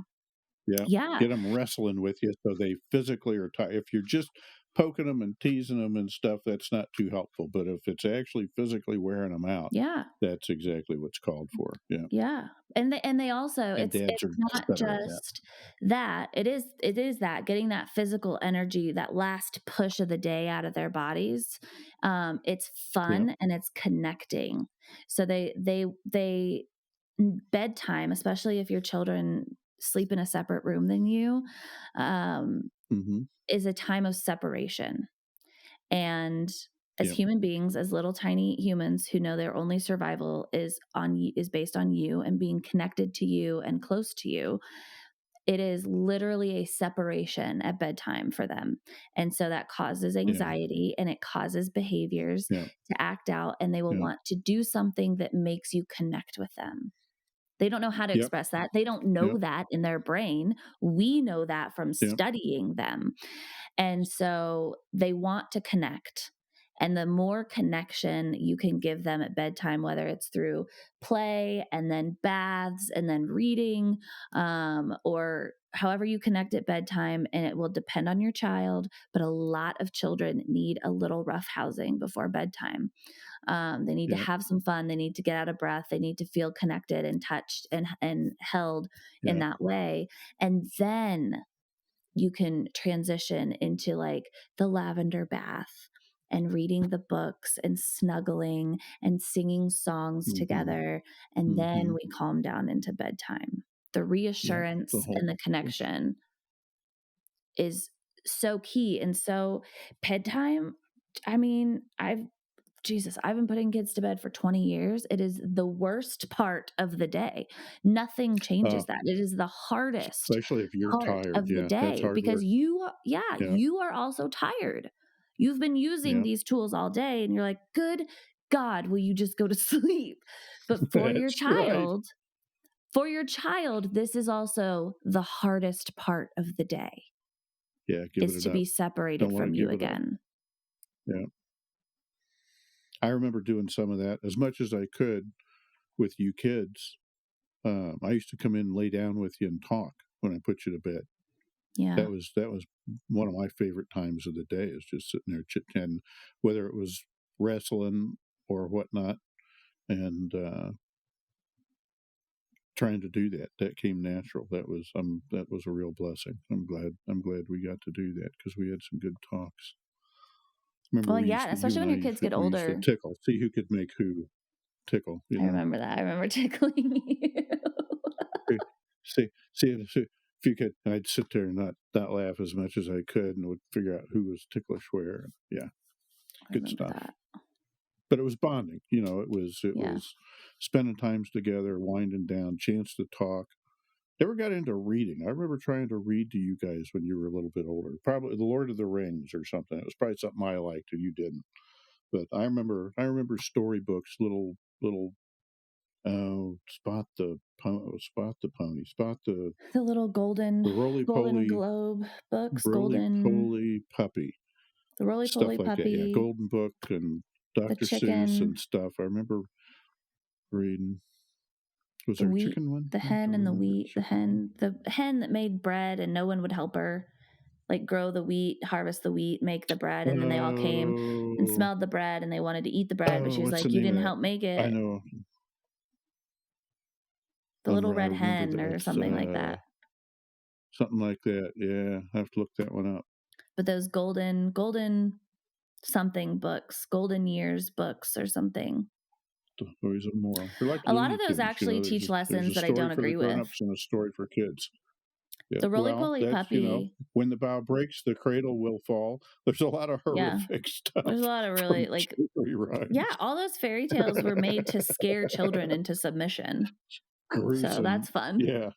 Yeah. Yeah. Get them wrestling with you so they physically are tired. If you're just poking them and teasing them and stuff, that's not too helpful. But if it's actually physically wearing them out, Yeah. that's exactly what's called for. Yeah. Yeah. And they also, And dads it's are just not better at that. just that. It is that getting that physical energy, that last push of the day out of their bodies. It's Yeah. fun and it's connecting. So they bedtime, especially if your children sleep in a separate room than you, um, Hmm. is a time of separation. And as Yeah. human beings, as little tiny humans who know their only survival is based on you and being connected to you and close to you, it is literally a separation at bedtime for them. And so that causes Yeah. anxiety and it causes behaviors Yeah. to act out, and they will Yeah. want to do something that makes you connect with them. They don't know how to Yep. express that. They don't know Yep. that in their brain. We know that from Yep. studying them. And so they want to connect. And the more connection you can give them at bedtime, whether it's through play and then baths and then reading, or however you connect at bedtime, and it will depend on your child, but a lot of children need a little rough housing before bedtime. They need to Yep. have some fun. They need to get out of breath. They need to feel connected and touched and held in Yeah. that way. And then you can transition into like the lavender bath and reading the books and snuggling and singing songs Mm-hmm. together. And then Mm-hmm. we calm down into bedtime. The Yep. The reassurance whole. and the connection is so key. And so, bedtime, I mean, I've been putting kids to bed for 20 years. It is the worst part of the day. Nothing Uh, changes that. It is the hardest Especially if you're part tired. of the Yeah, that's day hard because work. Yeah. you are also tired. You've been using Yeah. these tools all day and you're like, "Good God, will you just go to sleep?" But That's right. for your child, this is also the hardest part of the day, Yeah. Giving is it to up. be separated Don't want to from you give it up. again. Yeah. I remember doing some of that as much as I could with you kids. I used to come in and lay down with you and talk when I put you to bed. Yeah. That was one of my favorite times of the day, is just sitting there chit chatting, whether it was wrestling or whatnot, and trying to do that. That came natural. That was a real blessing. I'm glad we got to do that because we had some good talks. Remember Well, yeah, you especially and when I your kids get we used to older. tickle, see who could make who tickle. I remember that. I remember tickling you. See if you could. I'd sit there and not laugh as much as I could, and would figure out who was ticklish where. Yeah, I good remember stuff. that. But it was bonding. It Yeah. was spending times together, winding down, chance to talk. Never got into reading. I remember trying to read to you guys when you were a little bit older. Probably The Lord of the Rings or something. It was probably something I liked and you didn't. But I remember storybooks, little spot the pony, spot The little the golden globe books, roly golden poly puppy, the roly stuff poly like that. Yeah, puppy, Golden Book and the Dr. Seuss chicken, and stuff. I remember reading. Was the there a wheat, chicken one? the I have to hen and the remember the wheat, chicken one. the hen that made bread and no one would help her, like grow the wheat, harvest the wheat, make the bread, and then they all came and Oh, smelled the bread and they wanted to eat the bread, but she was what's the like, "You name of didn't that? help make I it." know. The little I red remember hen that. or It's something like that. something like that. Yeah, I have to look that one up. But those golden something books, golden years books or something. The stories of moral. They're like A lot of Looney those Tunes. actually teach There's lessons a that I story don't for the agree with. grown-ups and a story for kids. Yeah. The roly Well, poly that's puppy, when the bow breaks, the cradle will fall. There's a lot of yeah. horrific There's a stuff lot of from really like, nursery yeah, rhymes. all those fairy tales were made to scare children into submission. So Gruesome. that's fun. Yeah.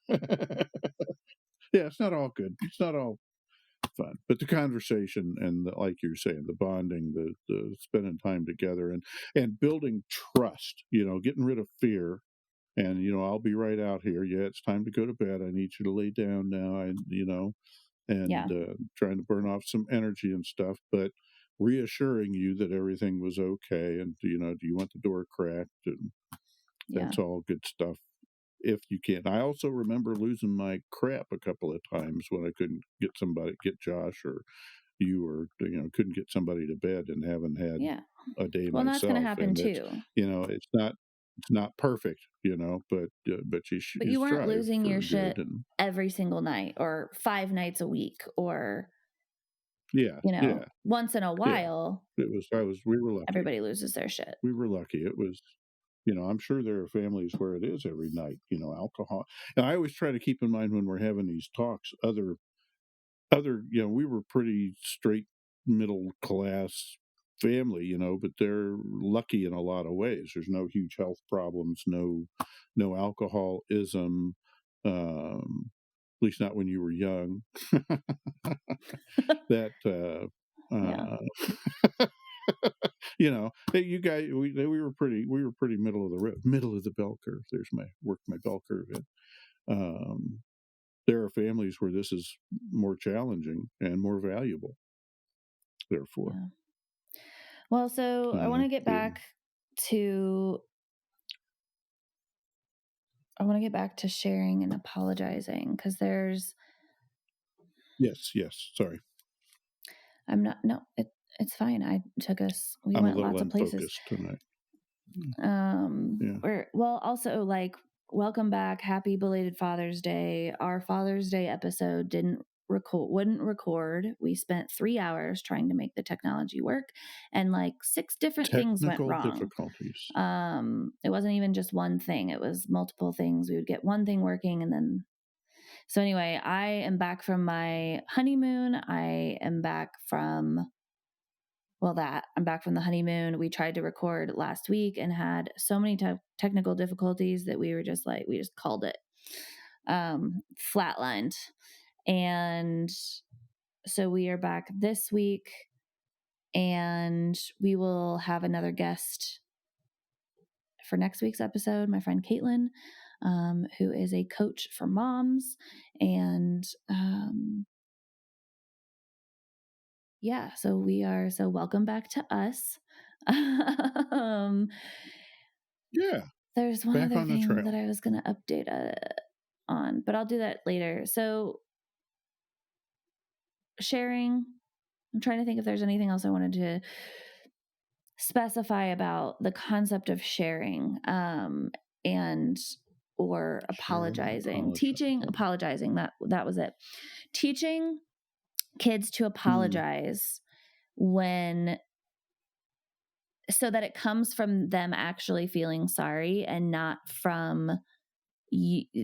Yeah, it's not all good. It's not all fun, but the conversation and like you're saying, the bonding, the spending time together, and building trust. Getting rid of fear. And I'll be right out here. Yeah, it's time to go to bed. I need you to lay down now. And Yeah. trying to burn off some energy and stuff, but reassuring you that everything was okay. And do you want the door cracked? And Yeah. that's all good stuff if you can. I also remember losing my crap a couple of times when I couldn't get Josh or you, or couldn't get somebody to bed and haven't had Yeah. a day Well, and that's going to myself. happen And it's too. it's not perfect, but But you you weren't strive losing for your good. shit And every single night or 5 nights a week or, yeah, yeah, once in a yeah. while, We were lucky. everybody loses their shit. We were lucky. It was, I'm sure there are families where it is every night, alcohol. And I always try to keep in mind when we're having these talks, we were pretty straight middle class family, but they're lucky in a lot of ways. There's no huge health problems, no alcoholism, at least not when you were young. That Yeah. you guys, we were pretty middle of the bell curve. There's my bell curve in. Um, there are families where this is more challenging and more valuable. Therefore, Yeah. Well, so I I don't want know. to get Yeah. back to sharing and apologizing because Yes, yes. Sorry. I'm not no, it's fine. We I'm a went little lots of places. unfocused tonight. Yeah. Also, like, welcome back, happy belated Father's Day. Our Father's Day episode wouldn't record. We spent 3 hours trying to make the technology work, and like 6 different things went Technical wrong. difficulties. It wasn't even just one thing, it was multiple things. We would get one thing working and then so anyway, I am back from my honeymoon. I'm back from the honeymoon. We tried to record last week and had so many technical difficulties that we just called it, flatlined. And so we are back this week, and we will have another guest for next week's episode, my friend Caitlin, who is a coach for moms. And so welcome back to us. um, Yeah. there's one Back other on the thing that trail. I was going to update on, but I'll do that later. So sharing, I'm trying to think if there's anything else I wanted to specify about the concept of sharing, and or Sharing and apologizing, teaching, apologizing. apologizing. That was it. Teaching kids to Mm. apologize when so that it comes from them actually feeling sorry and not from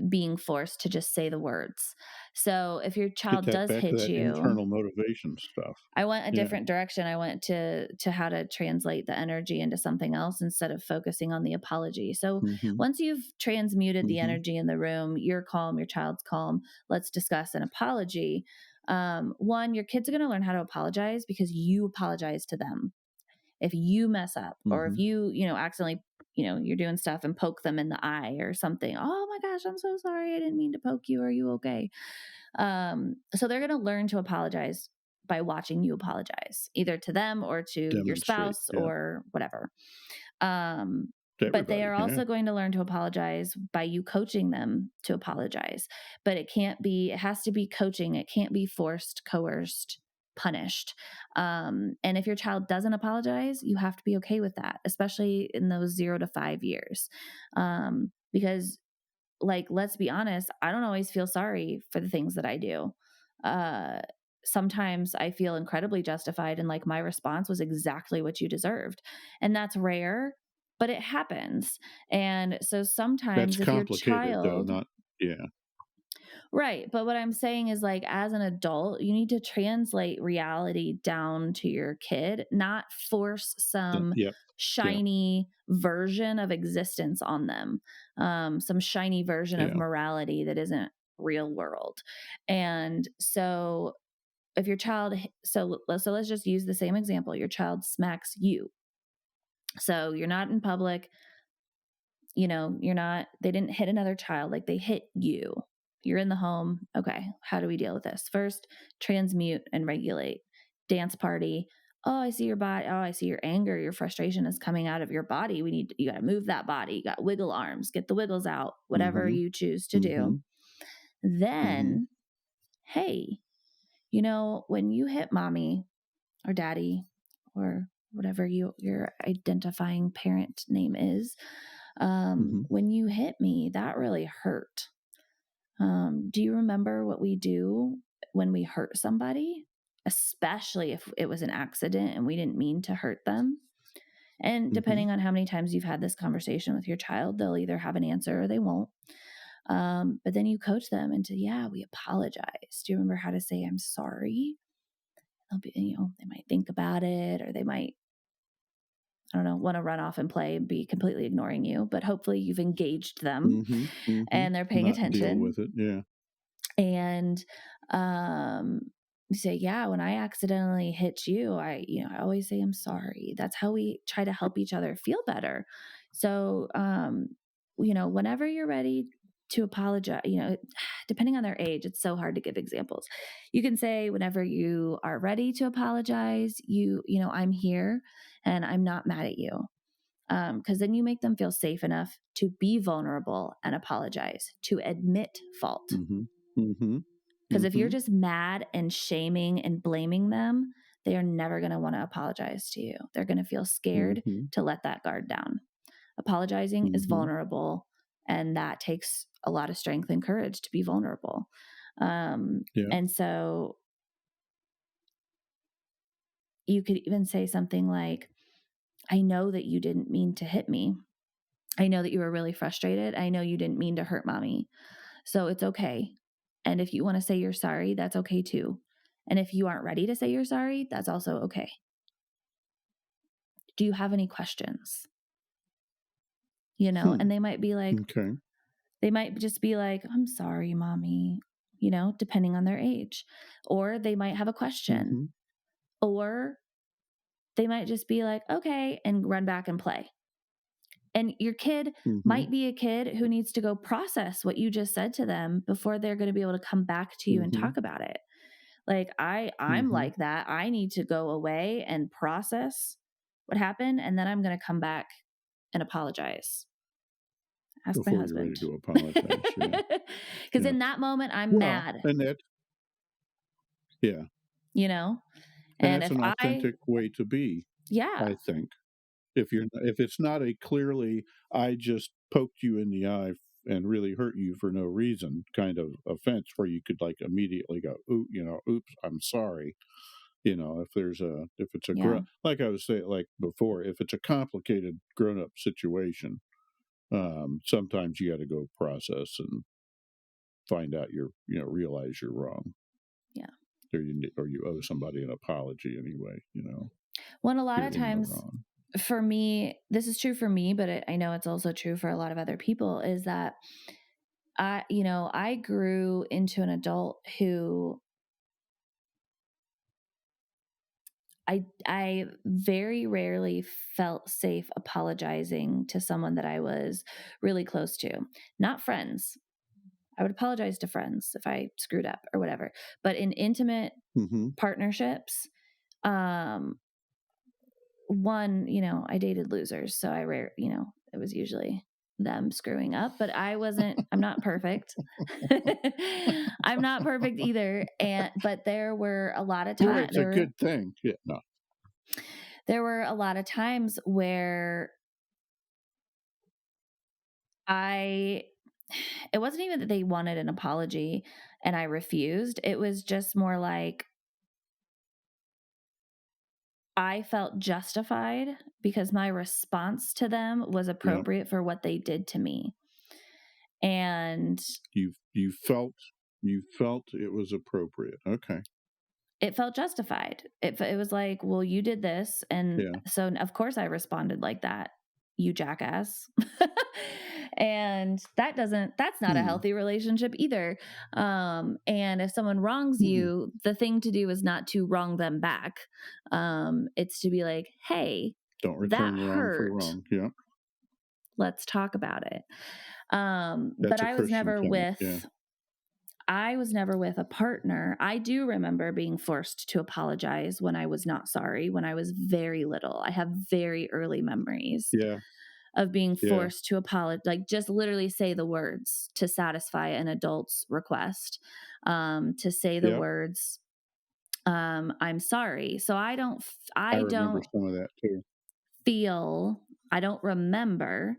being forced to just say the words. So if your Get child that does back to hit that you, internal motivation stuff. I went a Yeah. different direction. I went to how to translate the energy into something else instead of focusing on the apology. So Mhm. once you've transmuted the Mhm. energy in the room, you're calm, your child's calm. Let's discuss an apology. One, your kids are going to learn how to apologize because you apologize to them. If you mess up or if Mhm. you accidentally, you're doing stuff and poke them in the eye or something. Oh my gosh, I'm so sorry. I didn't mean to poke you. Are you okay? So they're going to learn to apologize by watching you apologize, either to them or to your Demonstrate. spouse Yeah. or whatever. Um, To but they everybody. are Yeah. also going to learn to apologize by you coaching them to apologize. But it has to be coaching. It can't be forced, coerced, punished. And if your child doesn't apologize, you have to be okay with that, especially in those 0 to 5 years. Because, like, let's be honest, I don't always feel sorry for the things that I do. Uh, Sometimes I feel incredibly justified, and like my response was exactly what you deserved. And that's rare, but it happens. And so That's sometimes if your complicated though, child, not yeah. right. But what I'm saying is, like, as an adult, you need to translate reality down to your kid, not force some Yep. Yeah. shiny version of existence on them, some shiny version of Yeah. morality that isn't real world. And so, if your child, so let's just use the same example. Your child smacks you. So you're not in public, they didn't hit another child, like they hit you. You're in the home. Okay, how do we deal with this? First, transmute and regulate. Dance party. Oh, I see your body. Oh, I see your anger. Your frustration is coming out of your body. You got to move that body. You got wiggle arms, get the wiggles out, whatever Mhm. you choose to do. Mhm. Mhm. Then, hey, when you hit mommy or daddy or whatever your identifying parent name is, Mhm. when you hit me, that really hurt. Do you remember what we do when we hurt somebody, especially if it was an accident and we didn't mean to hurt them? And Mhm. depending on how many times you've had this conversation with your child, they'll either have an answer or they won't. But then you coach them into, yeah, we apologize. Do you remember how to say I'm sorry? They'll be, they might think about it, or they might, I don't know, want to run off and play and be completely ignoring you. But hopefully you've engaged them Mhm. Mhm. and they're paying Not deal attention. with it. Yeah. And you say, yeah, when I accidentally hit you, I always say I'm sorry. That's how we try to help each other feel better. So whenever you're ready to apologize, depending on their age, it's so hard to give examples. You can say whenever you are ready to apologize, I'm here and I'm not mad at you. Because then you make them feel safe enough to be vulnerable and apologize, to admit fault. Mhm. Mhm. Because if you're Mhm. just mad and shaming and blaming them, they are never going to want to apologize to you. They're going to feel scared Mhm. to let that guard down. Apologizing is Mhm. vulnerable, and that takes a lot of strength and courage to be vulnerable. Yeah. And so you could even say something like, I know that you didn't mean to hit me. I know that you were really frustrated. I know you didn't mean to hurt mommy. So it's okay. And if you want to say you're sorry, that's okay too. And if you aren't ready to say you're sorry, that's also okay. Do you have any questions? Hmm. And they might be like, Okay. they might just be like, I'm sorry, mommy, depending on their age. Or they might have a question. Mhm. Or they might just be like, okay, and run back and play. And your kid Mhm. might be a kid who needs to go process what you just said to them before they're going to be able to come back to you and Mhm. talk about it. Like I'm Mhm. like that. I need to go away and process what happened, and then I'm going to come back and apologize. Ask my Before you're ready husband. to apologize, yeah. Because Yeah. in that moment I'm Well, mad, and that yeah, you know? and And that's if an I authentic way to be, yeah. I think. If it's not a clearly, "I just poked you in the eye and really hurt you for no reason," kind of offense where you could, like, immediately go, "Ooh," "Oops, I'm sorry." If it's a Yeah. like I was saying, like, before, if it's a complicated grown-up situation, sometimes you gotta go process and find out realize you're wrong, Yeah. or you owe somebody an apology anyway, Well, a lot of you're in the times wrong. for me, this is true for me, but I know it's also true for a lot of other people, is that I grew into an adult who I very rarely felt safe apologizing to someone that I was really close to. Not friends. I would apologize to friends if I screwed up or whatever. But in intimate Mhm. partnerships, um, one, I dated losers, so it was usually them screwing up, but I'm not perfect. I'm not perfect either. But there were a lot of Well, time it's a good thing. Yeah, no. there were a lot of times where I it wasn't even that they wanted an apology and I refused. It was just more like I felt justified because my response to them was Yeah. appropriate for what they did to me. And You felt it was appropriate. Okay. it felt justified. It was like, well, you did this. And Yeah. so, of course, I responded like that, you jackass. And that's not a Hmm. healthy relationship either. And if someone wrongs Mm-mm. you, the thing to do is not to wrong them back. It's to be like, hey, Don't that return wrong for hurt. wrong. Yeah. Let's talk about it. But That's a Christian tenet. Yeah. I was never with a partner. I do remember being forced to apologize when I was not sorry, when I was very little. I have very early memories Yeah. of being Yeah. forced to apologize, like just literally say the words to satisfy an adult's request, to say the Yep. words, I'm sorry. So I I remember don't some of that too. feel, I don't remember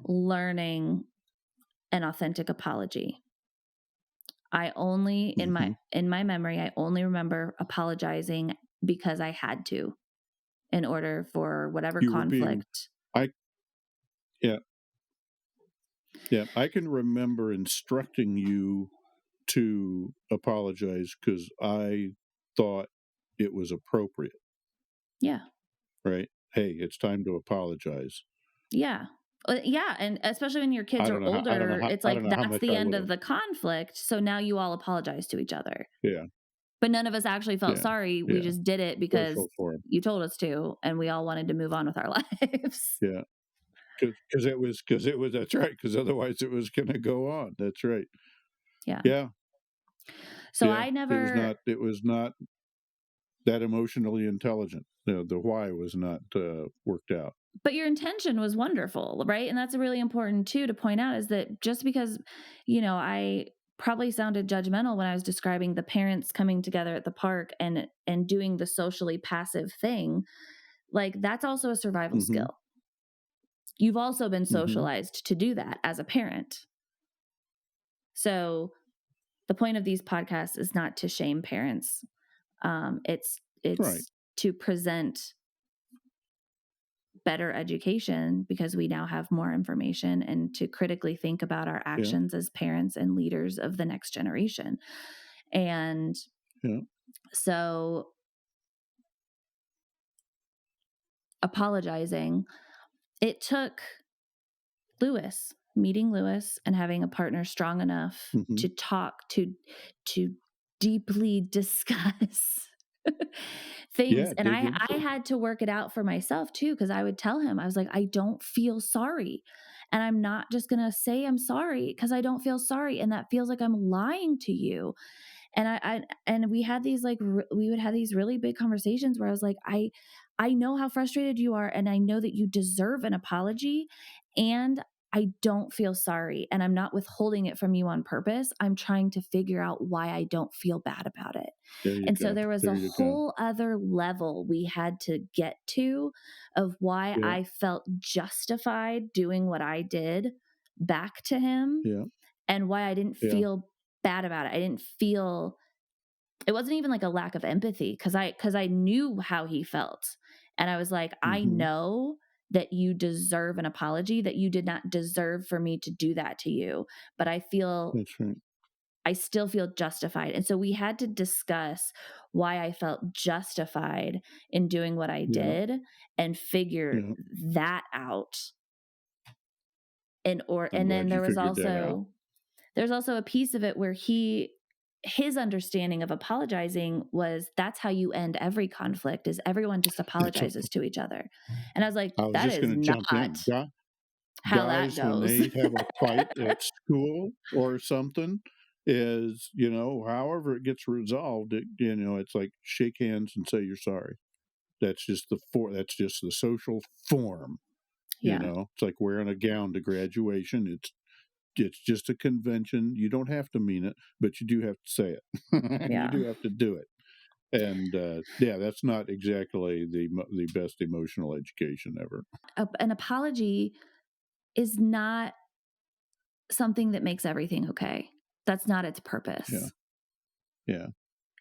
learning an authentic apology. I only Mhm. in my memory, I only remember apologizing because I had to in order for whatever You were being conflict. I Yeah. Yeah. I can remember instructing you to apologize because I thought it was appropriate, Yeah. right? "Hey, it's time to apologize." Yeah. Yeah, and especially when your kids are older, it's I don't like know how that's much the I end would of have. the conflict, so now you all apologize to each other. Yeah. But none of us actually felt Yeah. sorry, we Yeah. just did it Go because full for him. you told us to, and we all wanted to move on with our lives. Yeah. Because it was that's right. Because otherwise it was gonna go on. That's right. Yeah. Yeah. So Yeah. I It was never not that emotionally intelligent. The why was not worked out. But your intention was wonderful, right? And that's really important too to point out, is that just because, I probably sounded judgmental when I was describing the parents coming together at the park and doing the socially passive thing, like that's also a survival Mm-hmm. skill. You've also been Mm-hmm. socialized to do that as a parent. So the point of these podcasts is not to shame parents. Right. It's to present better education because we now have more information, and to critically think about our Yeah. actions as parents and leaders of the next generation. And Yeah. so apologizing, it took meeting Lewis and having a partner strong enough Mm-hmm. to talk to deeply discuss things. Yeah. And Dig I into it. had to work it out for myself too, because I would tell him, I was like, I don't feel sorry. And I'm not just going to say I'm sorry because I don't feel sorry. And that feels like I'm lying to you. And and we had these we would have these really big conversations where I was like, I know how frustrated you are, and I know that you deserve an apology, and I don't feel sorry, and I'm not withholding it from you on purpose. I'm trying to figure out why I don't feel bad about it. There you And so go. there was There a you go. whole other level we had to get to of why Yeah. I felt justified doing what I did back to him, Yeah. and why I didn't Yeah. feel bad about it. I didn't feel, it wasn't even like a lack of empathy, because I knew how he felt. And I was like, I Mm-hmm. know that you deserve an apology, that you did not deserve for me to do that to you, but That's right. I still feel justified. And so we had to discuss why I felt justified in doing what I Yeah. did and figure Yeah. that out. I'm And then glad you figured that out. there's also a piece of it where his understanding of apologizing was, that's how you end every conflict, is everyone just That's apologizes to each other. And I was like, I was that just is going to jump not in. how that Guys, when goes. they have a fight at school or something, is, however it gets resolved, it's like shake hands and say you're sorry. That's just the social form. Yeah. It's like wearing a gown to graduation. It's just a convention. You don't have to mean it, but you do have to say it, and you Yeah. do have to do it. And yeah, that's not exactly the best emotional education ever. An apology is not something that makes everything okay. That's not its Yeah, purpose. yeah.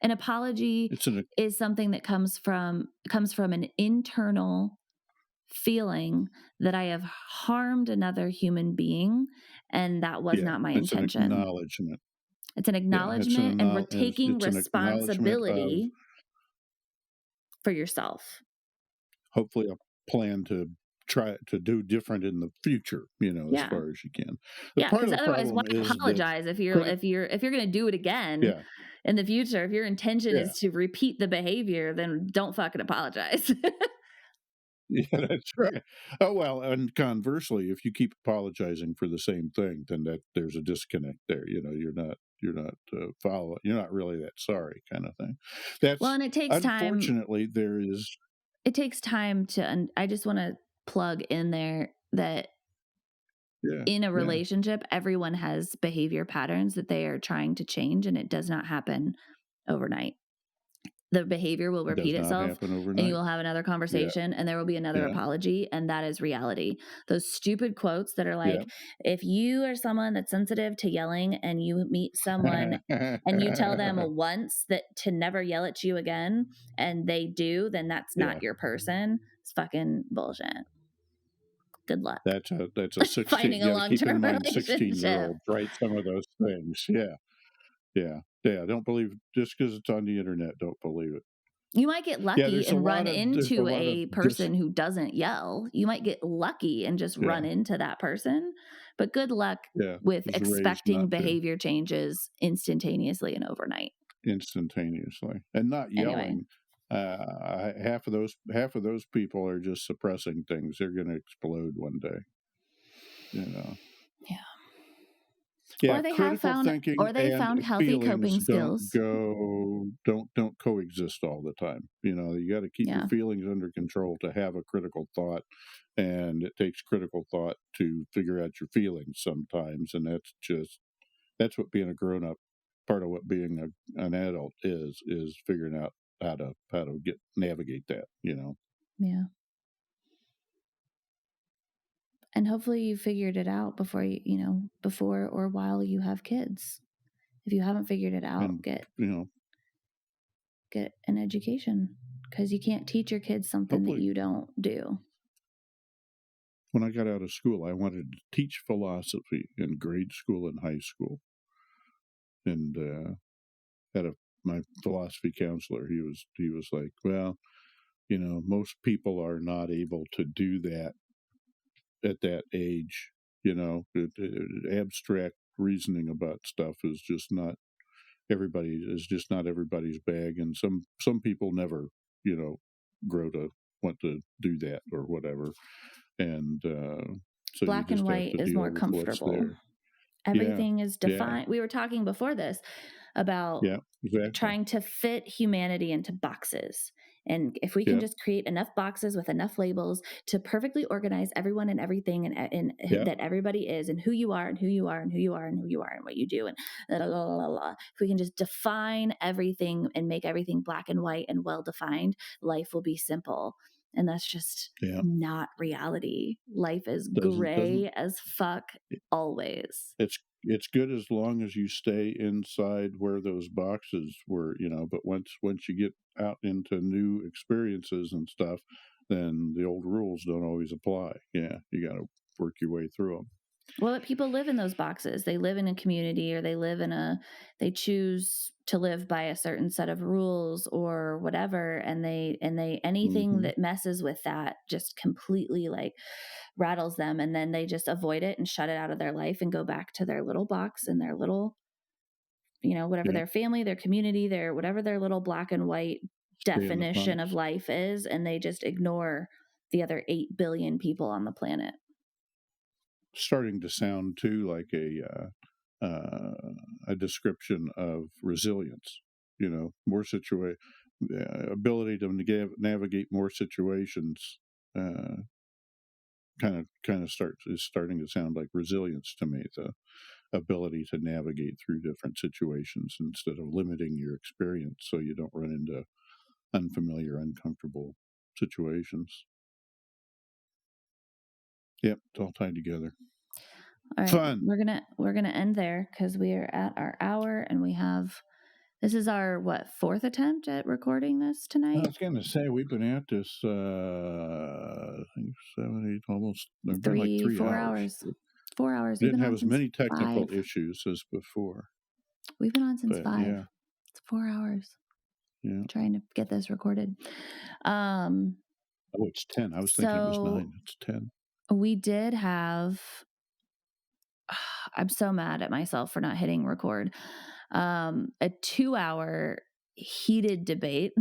An apology It's an is something that comes from an internal feeling that I have harmed another human being, and that was yeah. not my It's an intention. acknowledgement. It's an Yeah, acknowledgement, and we're taking it's an acknowledgement of responsibility for yourself. hopefully a plan to try to do different in the future. As Yeah. far as you can. The Yeah, part of because the otherwise, why problem is that apologize if you're critic. if you're if you're going to do it again Yeah, in the future? If your intention yeah. is to repeat the behavior, then don't fucking apologize. Yeah, that's right. Oh, well, and conversely, if you keep apologizing for the same thing, then there's a disconnect there. You're not really that sorry, kind of thing. Well, That's and it takes time. unfortunately there is. It takes time I just want to plug in there that Yeah, in a yeah. relationship, everyone has behavior patterns that they are trying to change, and it does not happen overnight. The behavior will repeat Does not itself, happen and you overnight. will have another Yeah, conversation, and there will be another yeah, apology, and that is reality. Those stupid quotes that are yeah. like, if you are someone that's sensitive to yelling and you meet someone and you tell them once that to never yell at you again, and they do, then that's not Yeah, your person. It's fucking bullshit. Good luck that's a 16. finding a You got to keep in long-term mind 16-year relationship. olds, right? Some of those things. Yeah, yeah, yeah. Don't believe just because it's on the internet. Don't believe it. You might get Yeah, lucky and run there's a into lot of a dis. person who doesn't yell. You might get lucky and just Yeah, run into that person, but good luck yeah. with Was raised expecting not to. behavior changes instantaneously and overnight. Instantaneously and not Anyway, yelling. Half of those people are just suppressing things. They're going to explode one day. You know. yeah. Yeah, Or they have critical found thinking or they and found healthy feelings coping skills. don't coexist all the time. You know, you got to keep your Yeah. feelings under control to have a critical thought, and it takes critical thought to figure out your feelings sometimes, and that's what being a grown up, part of what being an adult is figuring out how to get navigate that. You know, Yeah. And hopefully you figured it out before before or while you have kids. If you haven't figured it out, and you know, get an education, because you can't teach your kids something that hopefully, you don't do. when I got out of school, I wanted to teach philosophy in grade school and high school, and had my philosophy counselor. He was like, well, you know, most people are not able to do that at that age. You know, abstract reasoning about stuff is just not everybody's bag, and some people never, you know, grow to want to do that or whatever, and so you Black and just have white to is deal more with what's comfortable. there. Yeah, Everything is yeah, defined. We were talking before this about yeah, exactly. trying to fit humanity into boxes. And if we can Yeah, just create enough boxes with enough labels to perfectly organize everyone and everything and yeah, that everybody is and who you are and who you are and who you are and who you are and what you do and la, la, la, la, la. If we can just define everything and make everything black and white and well defined, life will be simple. And that's just yeah. not reality. Life is Doesn't gray as fuck always. it's good as long as you stay inside where those boxes were, you know, but once you get out into new experiences and stuff, then the old rules don't always apply. Yeah, you got to work your way through them. Well, but people live in those boxes. They live in a community, or they choose to live by a certain set of rules or whatever. And they, anything Hmm. that messes with that just completely like rattles them. And then they just avoid it and shut it out of their life and go back to their little box and their little, whatever Yeah, their family, their community, their, whatever their little black and white stay in the definition of box. life is. And they just ignore the other 8 billion people on the planet. Starting to sound too like a description of resilience. You know, ability to navigate more situations. Uh, kind of starting to sound like resilience to me. The ability to navigate through different situations instead of limiting your experience so you don't run into unfamiliar, uncomfortable situations. Yep, it's all tied together. All right, Fun. we're gonna end there because we are at our hour, and this is our fourth attempt at recording this I tonight. was going to say we've been at this, I think 7, 8, almost. It's been like 3, 4 3 hours. hours. 4 hours. We've Didn't been have on as since many technical 5. issues as before, We've been on since but 5. yeah, It's 4 hours yeah. trying to get this recorded. Um, Oh, it's 10. I was thinking it was so 9. It's 10. we did have. I'm so mad at myself for not hitting record. A 2-hour heated debate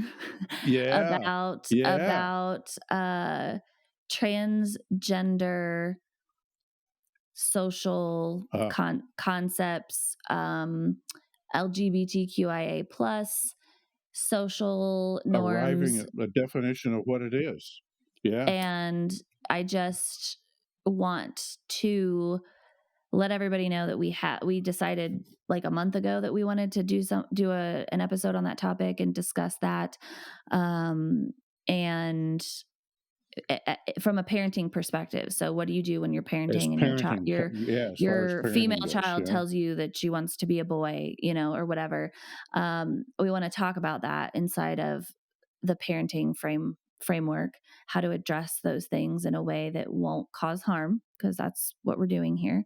Yeah, about yeah. transgender social Uh, concepts, LGBTQIA plus social Arriving norms, at a definition of what it is. Yeah, and I just want to let everybody know that we decided like a month ago that we wanted to do an episode on that topic and discuss that, and from a parenting perspective. So what do you do when you're as parenting and parenting, yeah, as far as your parenting female goes. child Yeah, tells you that she wants to be a boy, or whatever? We want to talk about that inside of the parenting framework, how to address those things in a way that won't cause harm, because that's what we're doing here.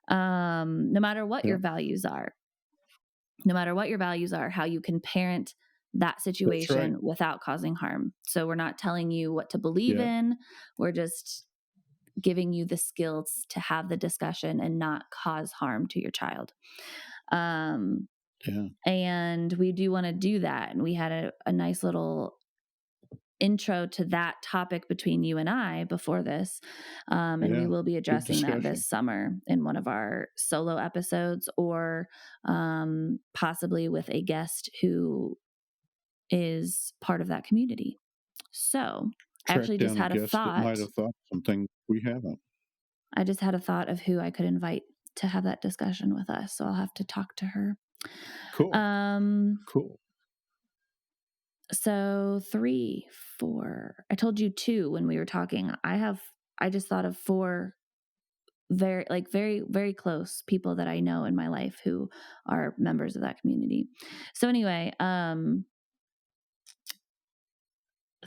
No matter what yeah. your values are, no matter what your values are, how you can parent that That's right. situation without causing harm. So we're not telling you what to believe Yeah, in. We're just giving you the skills to have the discussion and not cause harm to your child. yeah. And we do want to do that. And we had a nice little intro to that topic between you and I before this. And we will be addressing that this summer in one of our solo episodes, or possibly with a guest who is part of that community. So I actually just had a thought. That might have thought something we haven't. I just had a thought of who I could invite to have that discussion with us. So I'll have to talk to her. Cool. Cool. So 3, 4. I told you 2 when we were talking. I just thought of 4 very, very close people that I know in my life who are members of that community. So anyway,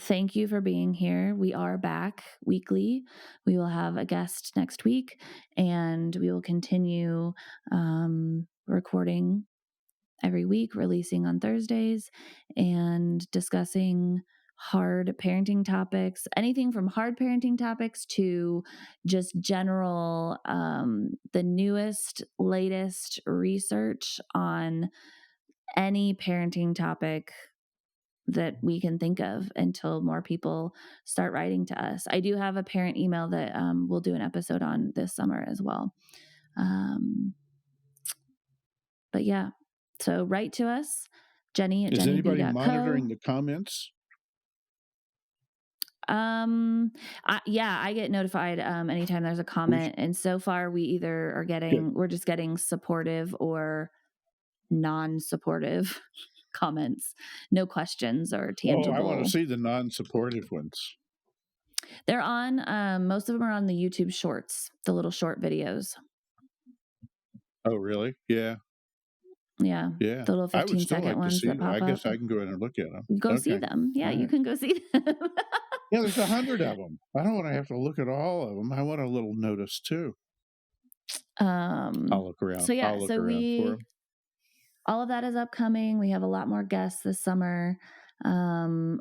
thank you for being here. We are back weekly. We will have a guest next week, and we will continue recording every week, releasing on Thursdays, and discussing hard parenting topics, anything from hard parenting topics to just general, the newest, latest research on any parenting topic that we can think of until more people start writing to us. I do have a parent email that we'll do an episode on this summer as well. But yeah, so write to us, Jenny at Is jennyboo.co. anybody monitoring the comments? I get notified anytime there's a comment, and so far we're just getting supportive or non-supportive comments. No questions or tangible. I want to see the non-supportive ones. They're on, most of them are on the YouTube shorts, the little short videos. Oh, really? Yeah. Yeah. The little 15-second ones that pop up. I guess I can go in and look at them. Go see them. Yeah, you can go see them. Yeah, there's 100 of them. I don't want to have to look at all of them. I want a little notice too. I'll look around. So yeah, all of that is upcoming. We have a lot more guests this summer. And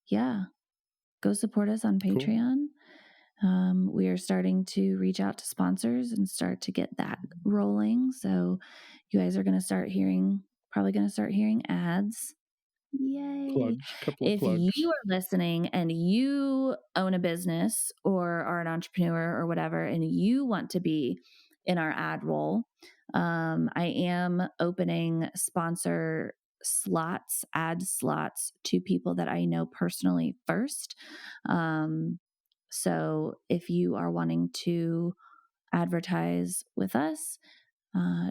yeah, go support us on Patreon. Cool. We are starting to reach out to sponsors and start to get that rolling. So you guys are going to start hearing ads. Yay. If you are listening and you own a business or are an entrepreneur or whatever, and you want to be in our ad roll, I am opening ad slots to people that I know personally first. So if you are wanting to advertise with us,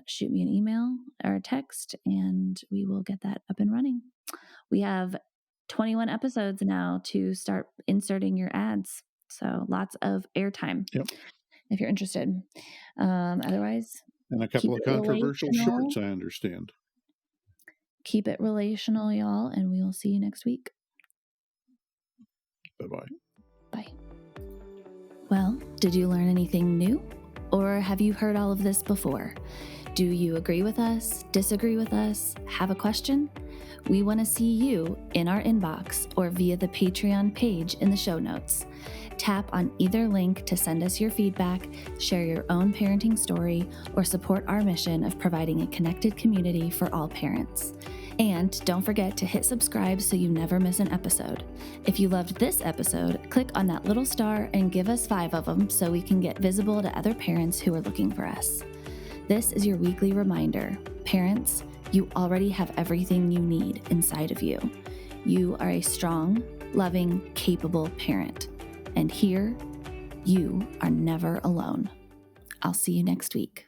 shoot me an email or a text and we will get that up and running. We have 21 episodes now to start inserting your ads. So lots of airtime if you're interested. Otherwise, and a couple of controversial shorts, I understand. Keep it relational, y'all, and we will see you next week. Bye-bye. Bye. Well, did you learn anything new? Or have you heard all of this before? Do you agree with us, disagree with us, have a question? We want to see you in our inbox or via the Patreon page in the show notes. Tap on either link to send us your feedback, share your own parenting story, or support our mission of providing a connected community for all parents. And don't forget to hit subscribe so you never miss an episode. If you loved this episode, click on that little star and give us 5 of them so we can get visible to other parents who are looking for us. This is your weekly reminder. Parents, you already have everything you need inside of you. You are a strong, loving, capable parent. And here, you are never alone. I'll see you next week.